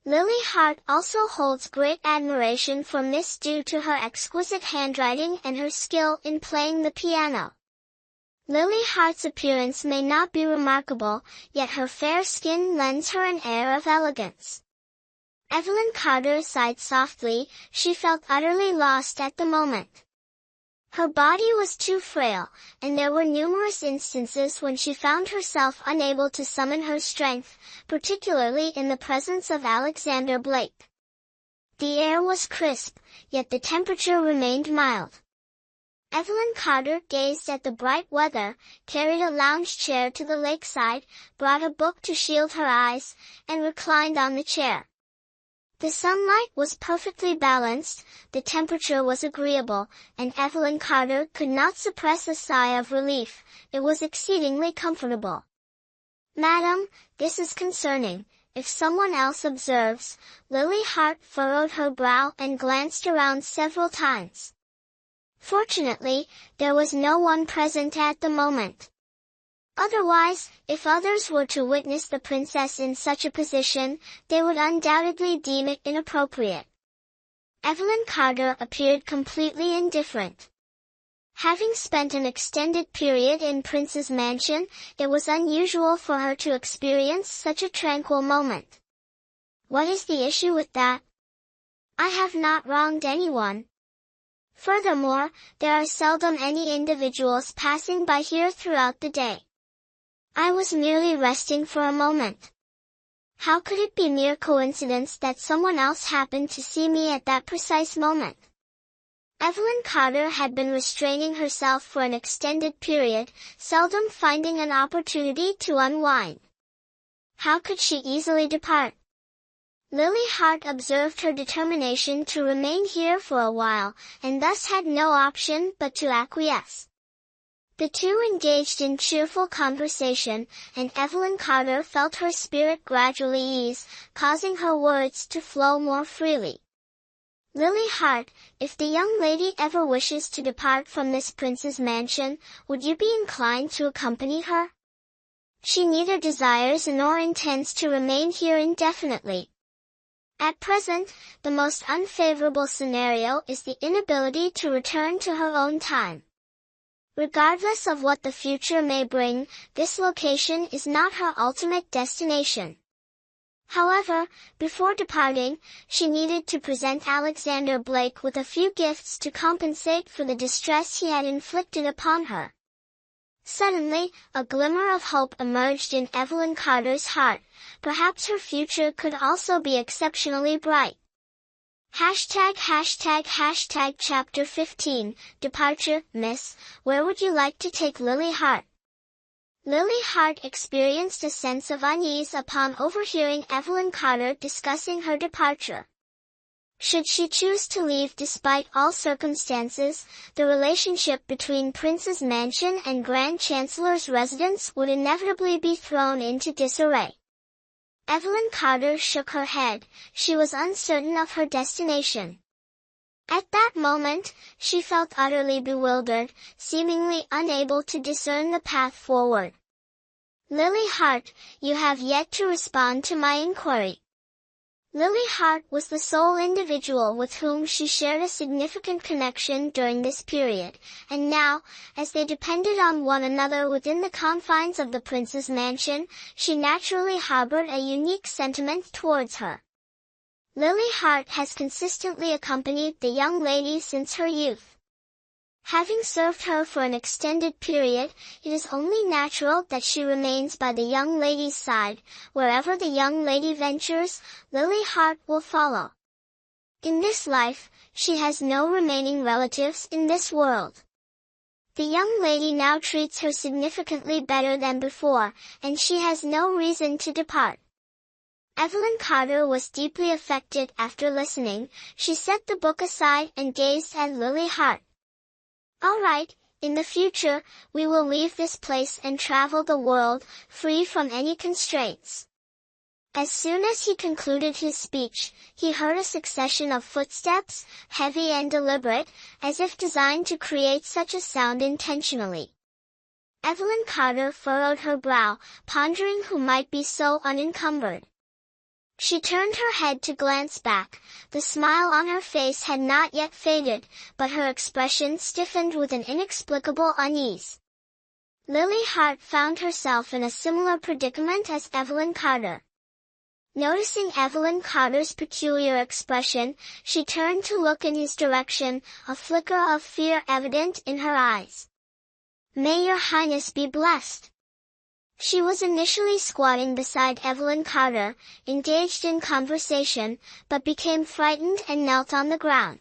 Lily Hart also holds great admiration for Miss due to her exquisite handwriting and her skill in playing the piano. Lily Hart's appearance may not be remarkable, yet her fair skin lends her an air of elegance. Evelyn Carter sighed softly. She felt utterly lost at the moment. Her body was too frail, and there were numerous instances when she found herself unable to summon her strength, particularly in the presence of Alexander Blake. The air was crisp, yet the temperature remained mild. Evelyn Carter gazed at the bright weather, carried a lounge chair to the lakeside, brought a book to shield her eyes, and reclined on the chair. The sunlight was perfectly balanced, the temperature was agreeable, and Evelyn Carter could not suppress a sigh of relief. It was exceedingly comfortable. "Madam, this is concerning. If someone else observes," Lily Hart furrowed her brow and glanced around several times. Fortunately, there was no one present at the moment. Otherwise, if others were to witness the princess in such a position, they would undoubtedly deem it inappropriate. Evelyn Carter appeared completely indifferent. Having spent an extended period in Prince's mansion, it was unusual for her to experience such a tranquil moment. "What is the issue with that? I have not wronged anyone. Furthermore, there are seldom any individuals passing by here throughout the day. I was merely resting for a moment. How could it be mere coincidence that someone else happened to see me at that precise moment?" Evelyn Carter had been restraining herself for an extended period, seldom finding an opportunity to unwind. How could she easily depart? Lily Hart observed her determination to remain here for a while, and thus had no option but to acquiesce. The two engaged in cheerful conversation, and Evelyn Carter felt her spirit gradually ease, causing her words to flow more freely. "Lily Hart, if the young lady ever wishes to depart from this prince's mansion, would you be inclined to accompany her? She neither desires nor intends to remain here indefinitely. At present, the most unfavorable scenario is the inability to return to her own time. Regardless of what the future may bring, this location is not her ultimate destination." However, before departing, she needed to present Alexander Blake with a few gifts to compensate for the distress he had inflicted upon her. Suddenly, a glimmer of hope emerged in Evelyn Carter's heart. Perhaps her future could also be exceptionally bright. Chapter 15, Departure. "Miss, where would you like to take Lily Hart?" Lily Hart experienced a sense of unease upon overhearing Evelyn Carter discussing her departure. Should she choose to leave despite all circumstances, the relationship between Prince's mansion and Grand Chancellor's residence would inevitably be thrown into disarray. Evelyn Carter shook her head. She was uncertain of her destination. At that moment, she felt utterly bewildered, seemingly unable to discern the path forward. "Lily Hart, you have yet to respond to my inquiry." Lily Hart was the sole individual with whom she shared a significant connection during this period, and now, as they depended on one another within the confines of the prince's mansion, she naturally harbored a unique sentiment towards her. Lily Hart has consistently accompanied the young lady since her youth. Having served her for an extended period, it is only natural that she remains by the young lady's side. Wherever the young lady ventures, Lily Hart will follow. In this life, she has no remaining relatives in this world. The young lady now treats her significantly better than before, and she has no reason to depart. Evelyn Carter was deeply affected after listening. She set the book aside and gazed at Lily Hart. "All right, in the future, we will leave this place and travel the world, free from any constraints." As soon as he concluded his speech, he heard a succession of footsteps, heavy and deliberate, as if designed to create such a sound intentionally. Evelyn Carter furrowed her brow, pondering who might be so unencumbered. She turned her head to glance back. The smile on her face had not yet faded, but her expression stiffened with an inexplicable unease. Lily Hart found herself in a similar predicament as Evelyn Carter. Noticing Evelyn Carter's peculiar expression, she turned to look in his direction, a flicker of fear evident in her eyes. "May your Highness be blessed." She was initially squatting beside Evelyn Carter, engaged in conversation, but became frightened and knelt on the ground.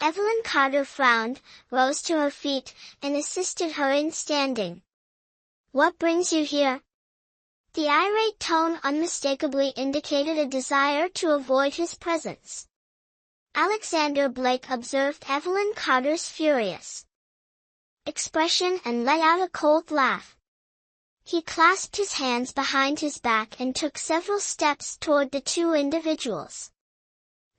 Evelyn Carter frowned, rose to her feet, and assisted her in standing. "What brings you here?" The irate tone unmistakably indicated a desire to avoid his presence. Alexander Blake observed Evelyn Carter's furious expression and let out a cold laugh. He clasped his hands behind his back and took several steps toward the two individuals.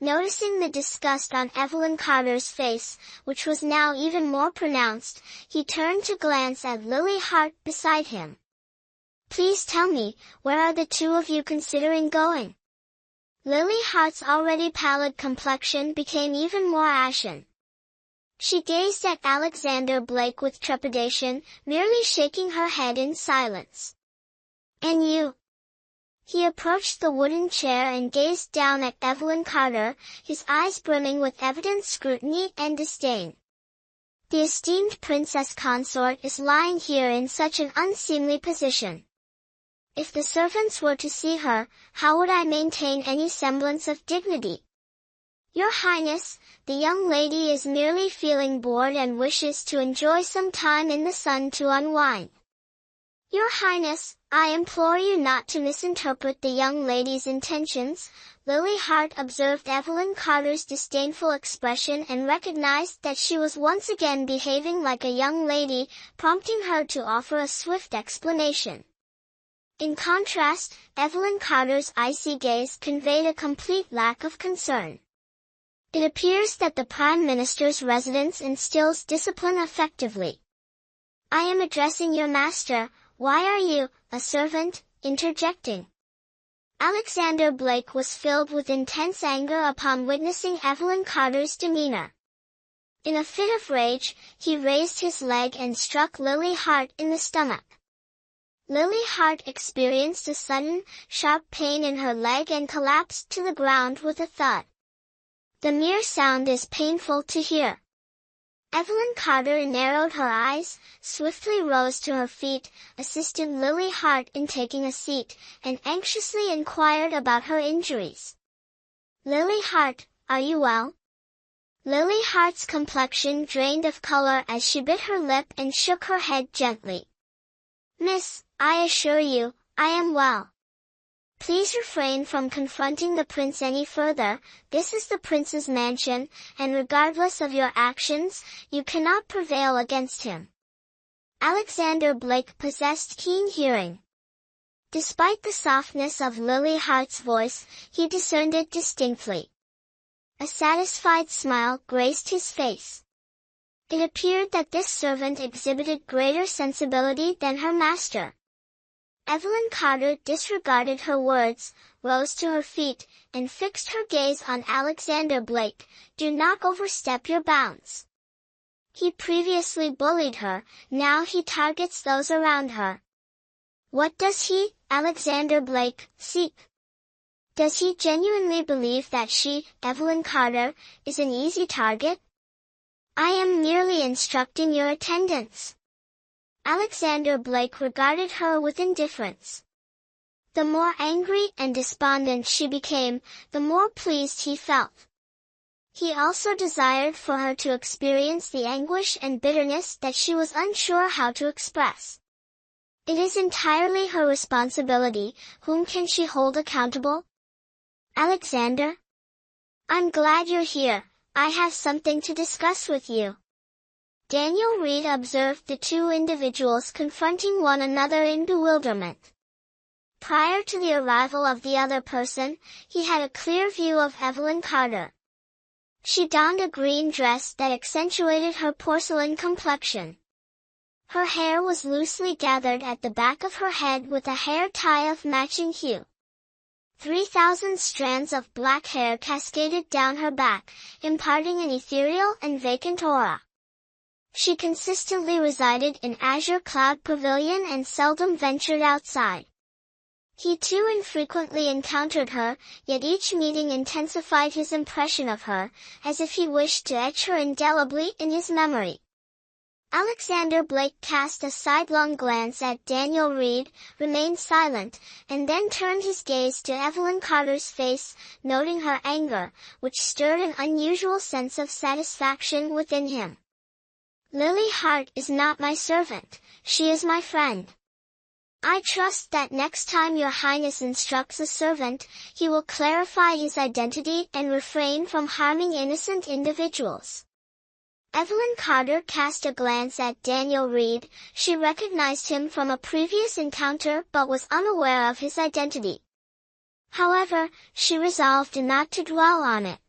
Noticing the disgust on Evelyn Carter's face, which was now even more pronounced, he turned to glance at Lily Hart beside him. "Please tell me, where are the two of you considering going?" Lily Hart's already pallid complexion became even more ashen. She gazed at Alexander Blake with trepidation, merely shaking her head in silence. "And you?" He approached the wooden chair and gazed down at Evelyn Carter, his eyes brimming with evident scrutiny and disdain. "The esteemed princess consort is lying here in such an unseemly position. If the servants were to see her, how would I maintain any semblance of dignity? Your Highness, the young lady is merely feeling bored and wishes to enjoy some time in the sun to unwind." "Your Highness, I implore you not to misinterpret the young lady's intentions." Lily Hart observed Evelyn Carter's disdainful expression and recognized that she was once again behaving like a young lady, prompting her to offer a swift explanation. In contrast, Evelyn Carter's icy gaze conveyed a complete lack of concern. "It appears that the Prime Minister's residence instills discipline effectively. I am addressing your master. Why are you, a servant, interjecting?" Alexander Blake was filled with intense anger upon witnessing Evelyn Carter's demeanor. In a fit of rage, he raised his leg and struck Lily Hart in the stomach. Lily Hart experienced a sudden, sharp pain in her leg and collapsed to the ground with a thud. The mere sound is painful to hear. Evelyn Carter narrowed her eyes, swiftly rose to her feet, assisted Lily Hart in taking a seat, and anxiously inquired about her injuries. "Lily Hart, are you well?" Lily Hart's complexion drained of color as she bit her lip and shook her head gently. "Miss, I assure you, I am well. Please refrain from confronting the prince any further. This is the prince's mansion, and regardless of your actions, you cannot prevail against him. Alexander Blake possessed keen hearing. Despite the softness of Lily Hart's voice, he discerned it distinctly. A satisfied smile graced his face. It appeared that this servant exhibited greater sensibility than her master. Evelyn Carter disregarded her words, rose to her feet, and fixed her gaze on Alexander Blake. Do not overstep your bounds. He previously bullied her, now he targets those around her. What does he, Alexander Blake, seek? Does he genuinely believe that she, Evelyn Carter, is an easy target? I am merely instructing your attendants. Alexander Blake regarded her with indifference. The more angry and despondent she became, the more pleased he felt. He also desired for her to experience the anguish and bitterness that she was unsure how to express. It is entirely her responsibility. Whom can she hold accountable? Alexander? I'm glad you're here. I have something to discuss with you. Daniel Reed observed the two individuals confronting one another in bewilderment. Prior to the arrival of the other person, he had a clear view of Evelyn Carter. She donned a green dress that accentuated her porcelain complexion. Her hair was loosely gathered at the back of her head with a hair tie of matching hue. 3,000 strands of black hair cascaded down her back, imparting an ethereal and vacant aura. She consistently resided in Azure Cloud Pavilion and seldom ventured outside. He too infrequently encountered her, yet each meeting intensified his impression of her, as if he wished to etch her indelibly in his memory. Alexander Blake cast a sidelong glance at Daniel Reed, remained silent, and then turned his gaze to Evelyn Carter's face, noting her anger, which stirred an unusual sense of satisfaction within him. Lily Hart is not my servant, she is my friend. I trust that next time your highness instructs a servant, he will clarify his identity and refrain from harming innocent individuals. Evelyn Carter cast a glance at Daniel Reed. She recognized him from a previous encounter but was unaware of his identity. However, she resolved not to dwell on it.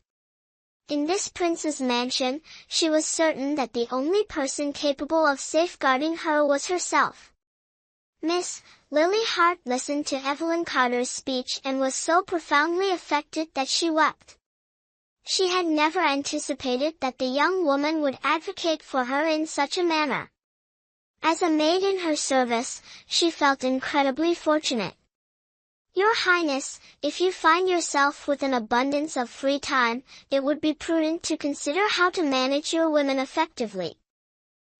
In this prince's mansion, she was certain that the only person capable of safeguarding her was herself. Miss Lily Hart listened to Evelyn Carter's speech and was so profoundly affected that she wept. She had never anticipated that the young woman would advocate for her in such a manner. As a maid in her service, she felt incredibly fortunate. Your Highness, if you find yourself with an abundance of free time, it would be prudent to consider how to manage your women effectively.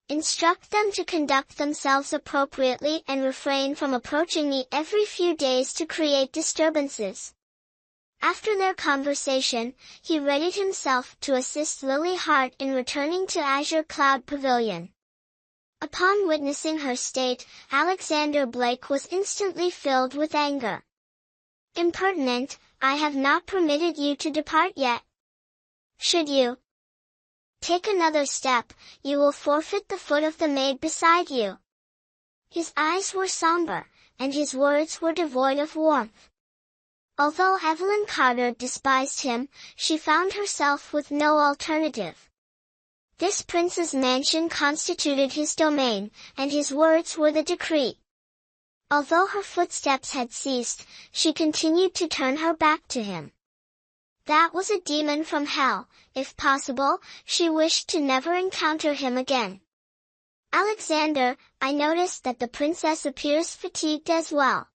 Instruct them to conduct themselves appropriately and refrain from approaching me every few days to create disturbances. After their conversation, he readied himself to assist Lily Hart in returning to Azure Cloud Pavilion. Upon witnessing her state, Alexander Blake was instantly filled with anger. Impertinent, I have not permitted you to depart yet. Should you take another step, you will forfeit the foot of the maid beside you. His eyes were somber, and his words were devoid of warmth. Although Evelyn Carter despised him, she found herself with no alternative. This prince's mansion constituted his domain, and his words were the decree. Although her footsteps had ceased, she continued to turn her back to him. That was a demon from hell. If possible, she wished to never encounter him again. Alexander, I noticed that the princess appears fatigued as well.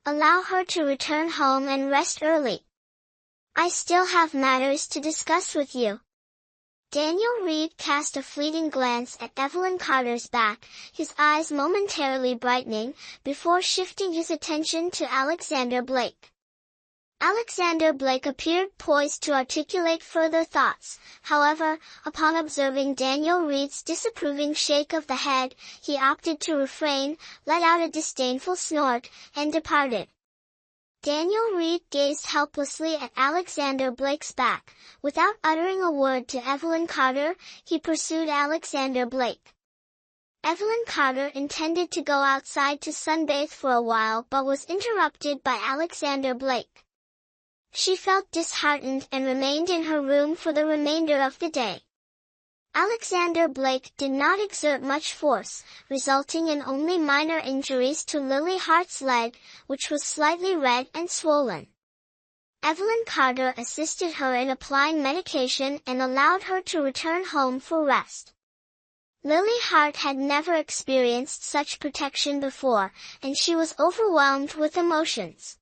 Allow her to return home and rest early. I still have matters to discuss with you. Daniel Reed cast a fleeting glance at Evelyn Carter's back, his eyes momentarily brightening, before shifting his attention to Alexander Blake. Alexander Blake appeared poised to articulate further thoughts. However, upon observing Daniel Reed's disapproving shake of the head, he opted to refrain, let out a disdainful snort, and departed. Daniel Reed gazed helplessly at Alexander Blake's back. Without uttering a word to Evelyn Carter, he pursued Alexander Blake. Evelyn Carter intended to go outside to sunbathe for a while but was interrupted by Alexander Blake. She felt disheartened and remained in her room for the remainder of the day. Alexander Blake did not exert much force, resulting in only minor injuries to Lily Hart's leg, which was slightly red and swollen. Evelyn Carter assisted her in applying medication and allowed her to return home for rest. Lily Hart had never experienced such protection before, and she was overwhelmed with emotions.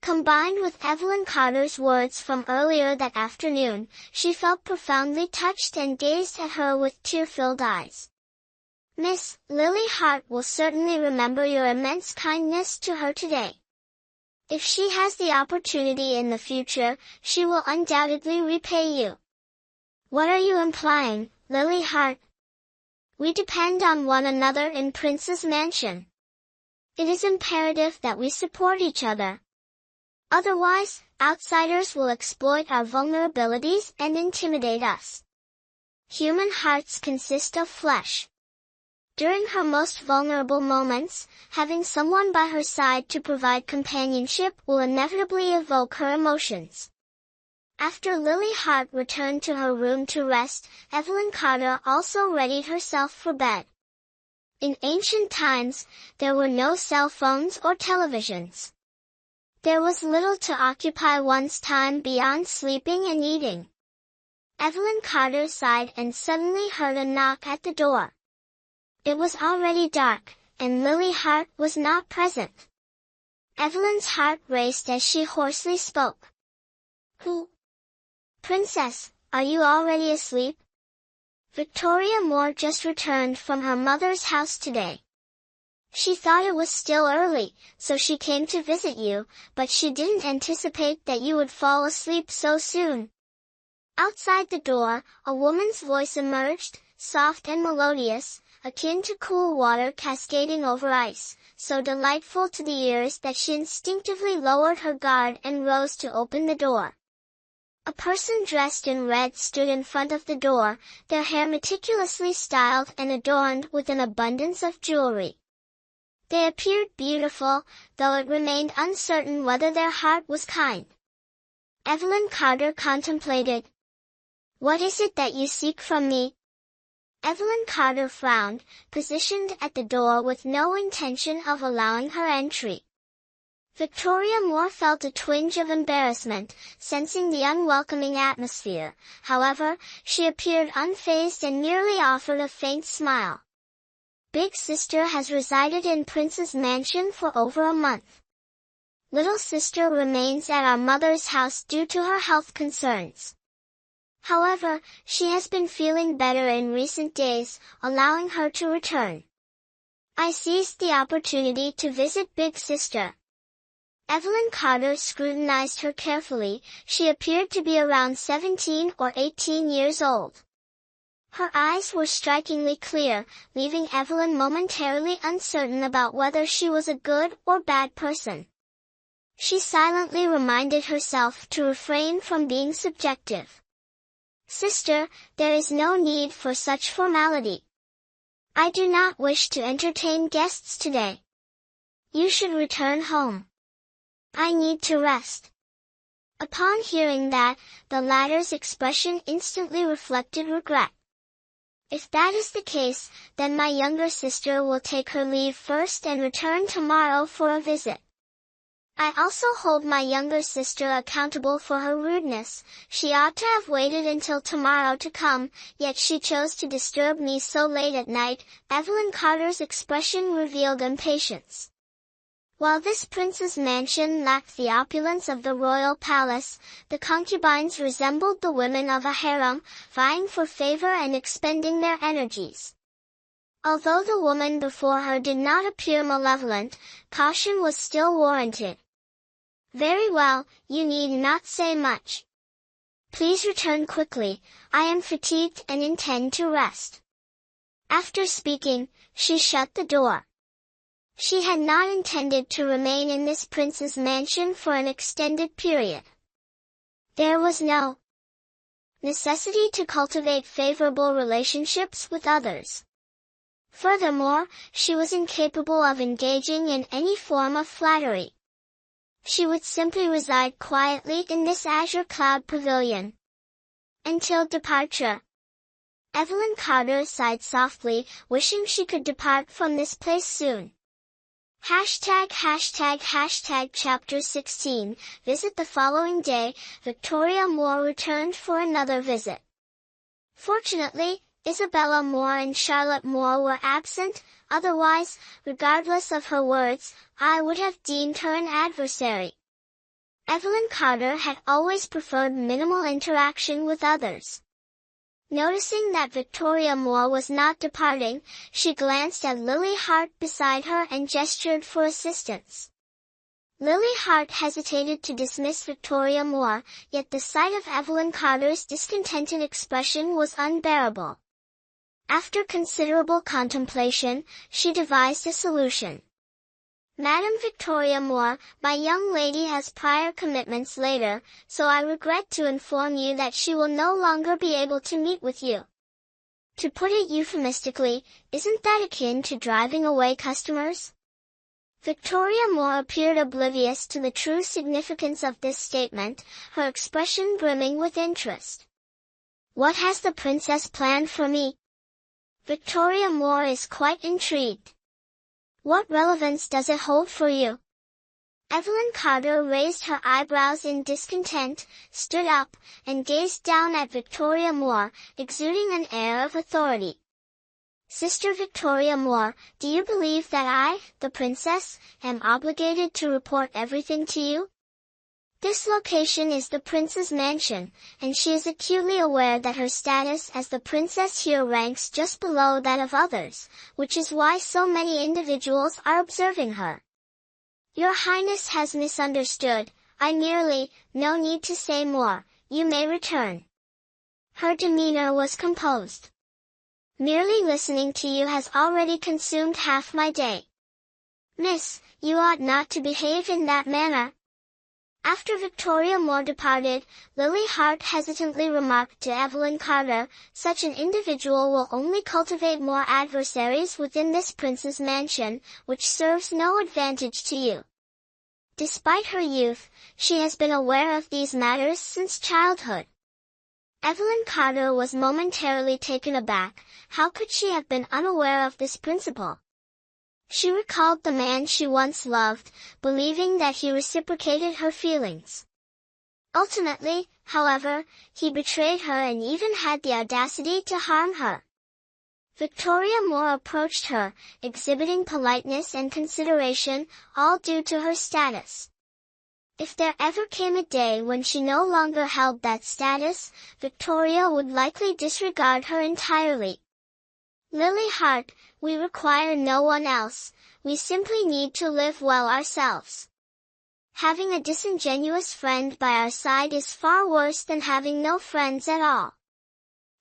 Combined with Evelyn Carter's words from earlier that afternoon, she felt profoundly touched and gazed at her with tear-filled eyes. "Miss, Lily Hart will certainly remember your immense kindness to her today. If she has the opportunity in the future, she will undoubtedly repay you." "What are you implying, Lily Hart?" "We depend on one another in Prince's Mansion. It is imperative that we support each other. Otherwise, outsiders will exploit our vulnerabilities and intimidate us. Human hearts consist of flesh. During her most vulnerable moments, having someone by her side to provide companionship will inevitably evoke her emotions." After Lily Hart returned to her room to rest, Evelyn Carter also readied herself for bed. In ancient times, there were no cell phones or televisions. There was little to occupy one's time beyond sleeping and eating. Evelyn Carter sighed and suddenly heard a knock at the door. It was already dark, and Lily Hart was not present. Evelyn's heart raced as she hoarsely spoke. "Who?" "Princess, are you already asleep? Victoria Moore just returned from her mother's house today. She thought it was still early, so she came to visit you, but she didn't anticipate that you would fall asleep so soon." Outside the door, a woman's voice emerged, soft and melodious, akin to cool water cascading over ice, so delightful to the ears that she instinctively lowered her guard and rose to open the door. A person dressed in red stood in front of the door, their hair meticulously styled and adorned with an abundance of jewelry. They appeared beautiful, though it remained uncertain whether their heart was kind. Evelyn Carter contemplated. "What is it that you seek from me?" Evelyn Carter frowned, positioned at the door with no intention of allowing her entry. Victoria Moore felt a twinge of embarrassment, sensing the unwelcoming atmosphere. However, she appeared unfazed and merely offered a faint smile. "Big sister has resided in Prince's Mansion for over a month. Little sister remains at our mother's house due to her health concerns. However, she has been feeling better in recent days, allowing her to return. I seized the opportunity to visit Big Sister." Evelyn Carter scrutinized her carefully. She appeared to be around 17 or 18 years old. Her eyes were strikingly clear, leaving Evelyn momentarily uncertain about whether she was a good or bad person. She silently reminded herself to refrain from being subjective. "Sister, there is no need for such formality. I do not wish to entertain guests today. You should return home. I need to rest." Upon hearing that, the latter's expression instantly reflected regret. "If that is the case, then my younger sister will take her leave first and return tomorrow for a visit. I also hold my younger sister accountable for her rudeness. She ought to have waited until tomorrow to come, yet she chose to disturb me so late at night." Evelyn Carter's expression revealed impatience. While this prince's mansion lacked the opulence of the royal palace, the concubines resembled the women of a harem, vying for favor and expending their energies. Although the woman before her did not appear malevolent, caution was still warranted. "Very well, you need not say much. Please return quickly, I am fatigued and intend to rest." After speaking, she shut the door. She had not intended to remain in this prince's mansion for an extended period. There was no necessity to cultivate favorable relationships with others. Furthermore, she was incapable of engaging in any form of flattery. She would simply reside quietly in this azure cloud pavilion until departure. Evelyn Carter sighed softly, wishing she could depart from this place soon. Chapter 16. Visit the following day, Victoria Moore returned for another visit. Fortunately, Isabella Moore and Charlotte Moore were absent, otherwise, regardless of her words, I would have deemed her an adversary. Evelyn Carter had always preferred minimal interaction with others. Noticing that Victoria Moore was not departing, she glanced at Lily Hart beside her and gestured for assistance. Lily Hart hesitated to dismiss Victoria Moore, yet the sight of Evelyn Carter's discontented expression was unbearable. After considerable contemplation, she devised a solution. Madam Victoria Moore, my young lady has prior commitments later, so I regret to inform you that she will no longer be able to meet with you. To put it euphemistically, isn't that akin to driving away customers? Victoria Moore appeared oblivious to the true significance of this statement, her expression brimming with interest. What has the princess planned for me? Victoria Moore is quite intrigued. What relevance does it hold for you? Evelyn Carter raised her eyebrows in discontent, stood up, and gazed down at Victoria Moore, exuding an air of authority. Sister Victoria Moore, do you believe that I, the princess, am obligated to report everything to you? This location is the prince's mansion, and she is acutely aware that her status as the princess here ranks just below that of others, which is why so many individuals are observing her. Your Highness has misunderstood, no need to say more, you may return. Her demeanor was composed. Merely listening to you has already consumed half my day. Miss, you ought not to behave in that manner. After Victoria Moore departed, Lily Hart hesitantly remarked to Evelyn Carter, such an individual will only cultivate more adversaries within this prince's mansion, which serves no advantage to you. Despite her youth, she has been aware of these matters since childhood. Evelyn Carter was momentarily taken aback. How could she have been unaware of this principle? She recalled the man she once loved, believing that he reciprocated her feelings. Ultimately, however, he betrayed her and even had the audacity to harm her. Victoria Moore approached her, exhibiting politeness and consideration, all due to her status. If there ever came a day when she no longer held that status, Victoria would likely disregard her entirely. Lily Hart, we require no one else, we simply need to live well ourselves. Having a disingenuous friend by our side is far worse than having no friends at all.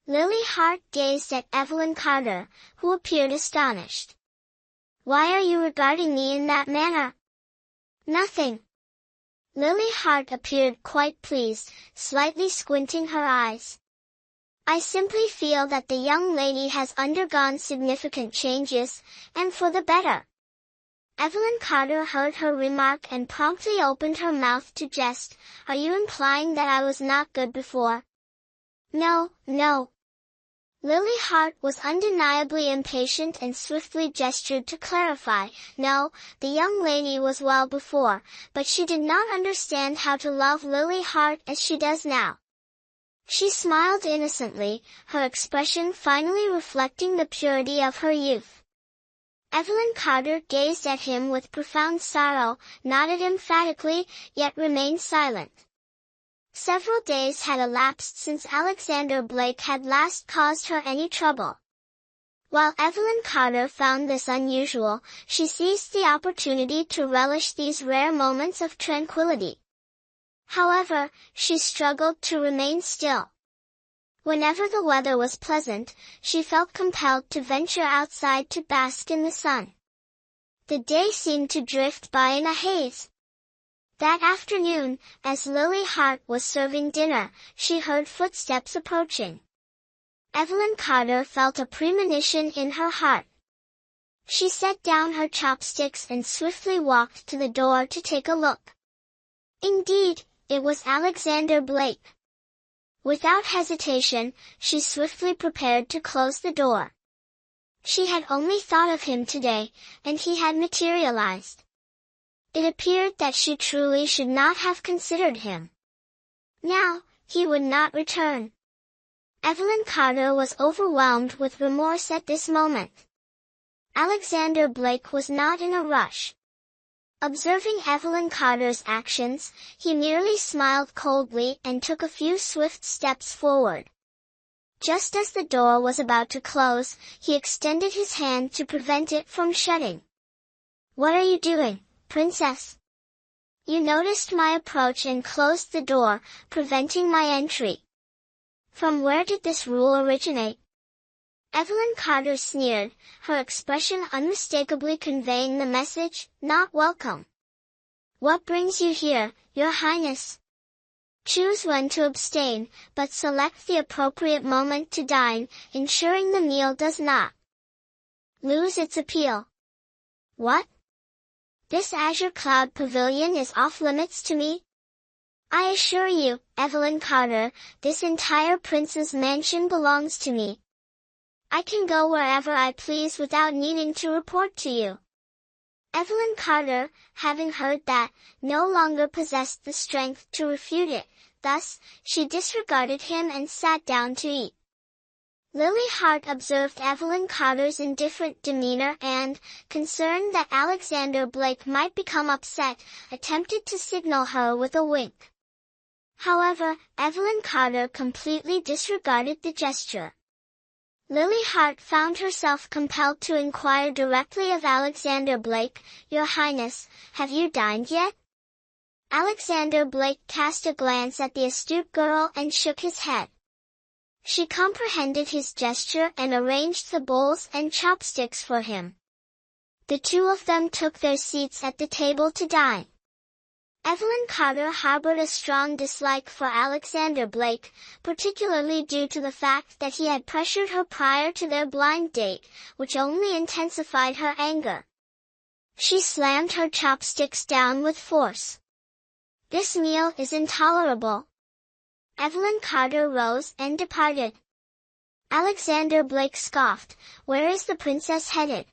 Lily Hart gazed at Evelyn Carter, who appeared astonished. Why are you regarding me in that manner? Nothing. Lily Hart appeared quite pleased, slightly squinting her eyes. I simply feel that the young lady has undergone significant changes, and for the better. Evelyn Carter heard her remark and promptly opened her mouth to jest. Are you implying that I was not good before? No. Lily Hart was undeniably impatient and swiftly gestured to clarify. No, the young lady was well before, but she did not understand how to love Lily Hart as she does now. She smiled innocently, her expression finally reflecting the purity of her youth. Evelyn Carter gazed at him with profound sorrow, nodded emphatically, yet remained silent. Several days had elapsed since Alexander Blake had last caused her any trouble. While Evelyn Carter found this unusual, she seized the opportunity to relish these rare moments of tranquility. However, she struggled to remain still. Whenever the weather was pleasant, she felt compelled to venture outside to bask in the sun. The day seemed to drift by in a haze. That afternoon, as Lily Hart was serving dinner, she heard footsteps approaching. Evelyn Carter felt a premonition in her heart. She set down her chopsticks and swiftly walked to the door to take a look. Indeed, it was Alexander Blake. Without hesitation, she swiftly prepared to close the door. She had only thought of him today, and he had materialized. It appeared that she truly should not have considered him. Now, he would not return. Evelyn Carter was overwhelmed with remorse at this moment. Alexander Blake was not in a rush. Observing Evelyn Carter's actions, he merely smiled coldly and took a few swift steps forward. Just as the door was about to close, he extended his hand to prevent it from shutting. "What are you doing, Princess? You noticed my approach and closed the door, preventing my entry. From where did this rule originate?" Evelyn Carter sneered, her expression unmistakably conveying the message, "Not welcome." "What brings you here, Your Highness? Choose when to abstain, but select the appropriate moment to dine, ensuring the meal does not lose its appeal." "What? This azure cloud pavilion is off limits to me? I assure you, Evelyn Carter, this entire prince's mansion belongs to me. I can go wherever I please without needing to report to you." Evelyn Carter, having heard that, no longer possessed the strength to refute it, thus, she disregarded him and sat down to eat. Lily Hart observed Evelyn Carter's indifferent demeanor and, concerned that Alexander Blake might become upset, attempted to signal her with a wink. However, Evelyn Carter completely disregarded the gesture. Lily Hart found herself compelled to inquire directly of Alexander Blake, "Your Highness, have you dined yet?" Alexander Blake cast a glance at the astute girl and shook his head. She comprehended his gesture and arranged the bowls and chopsticks for him. The two of them took their seats at the table to dine. Evelyn Carter harbored a strong dislike for Alexander Blake, particularly due to the fact that he had pressured her prior to their blind date, which only intensified her anger. She slammed her chopsticks down with force. "This meal is intolerable." Evelyn Carter rose and departed. Alexander Blake scoffed, "Where is the princess headed?"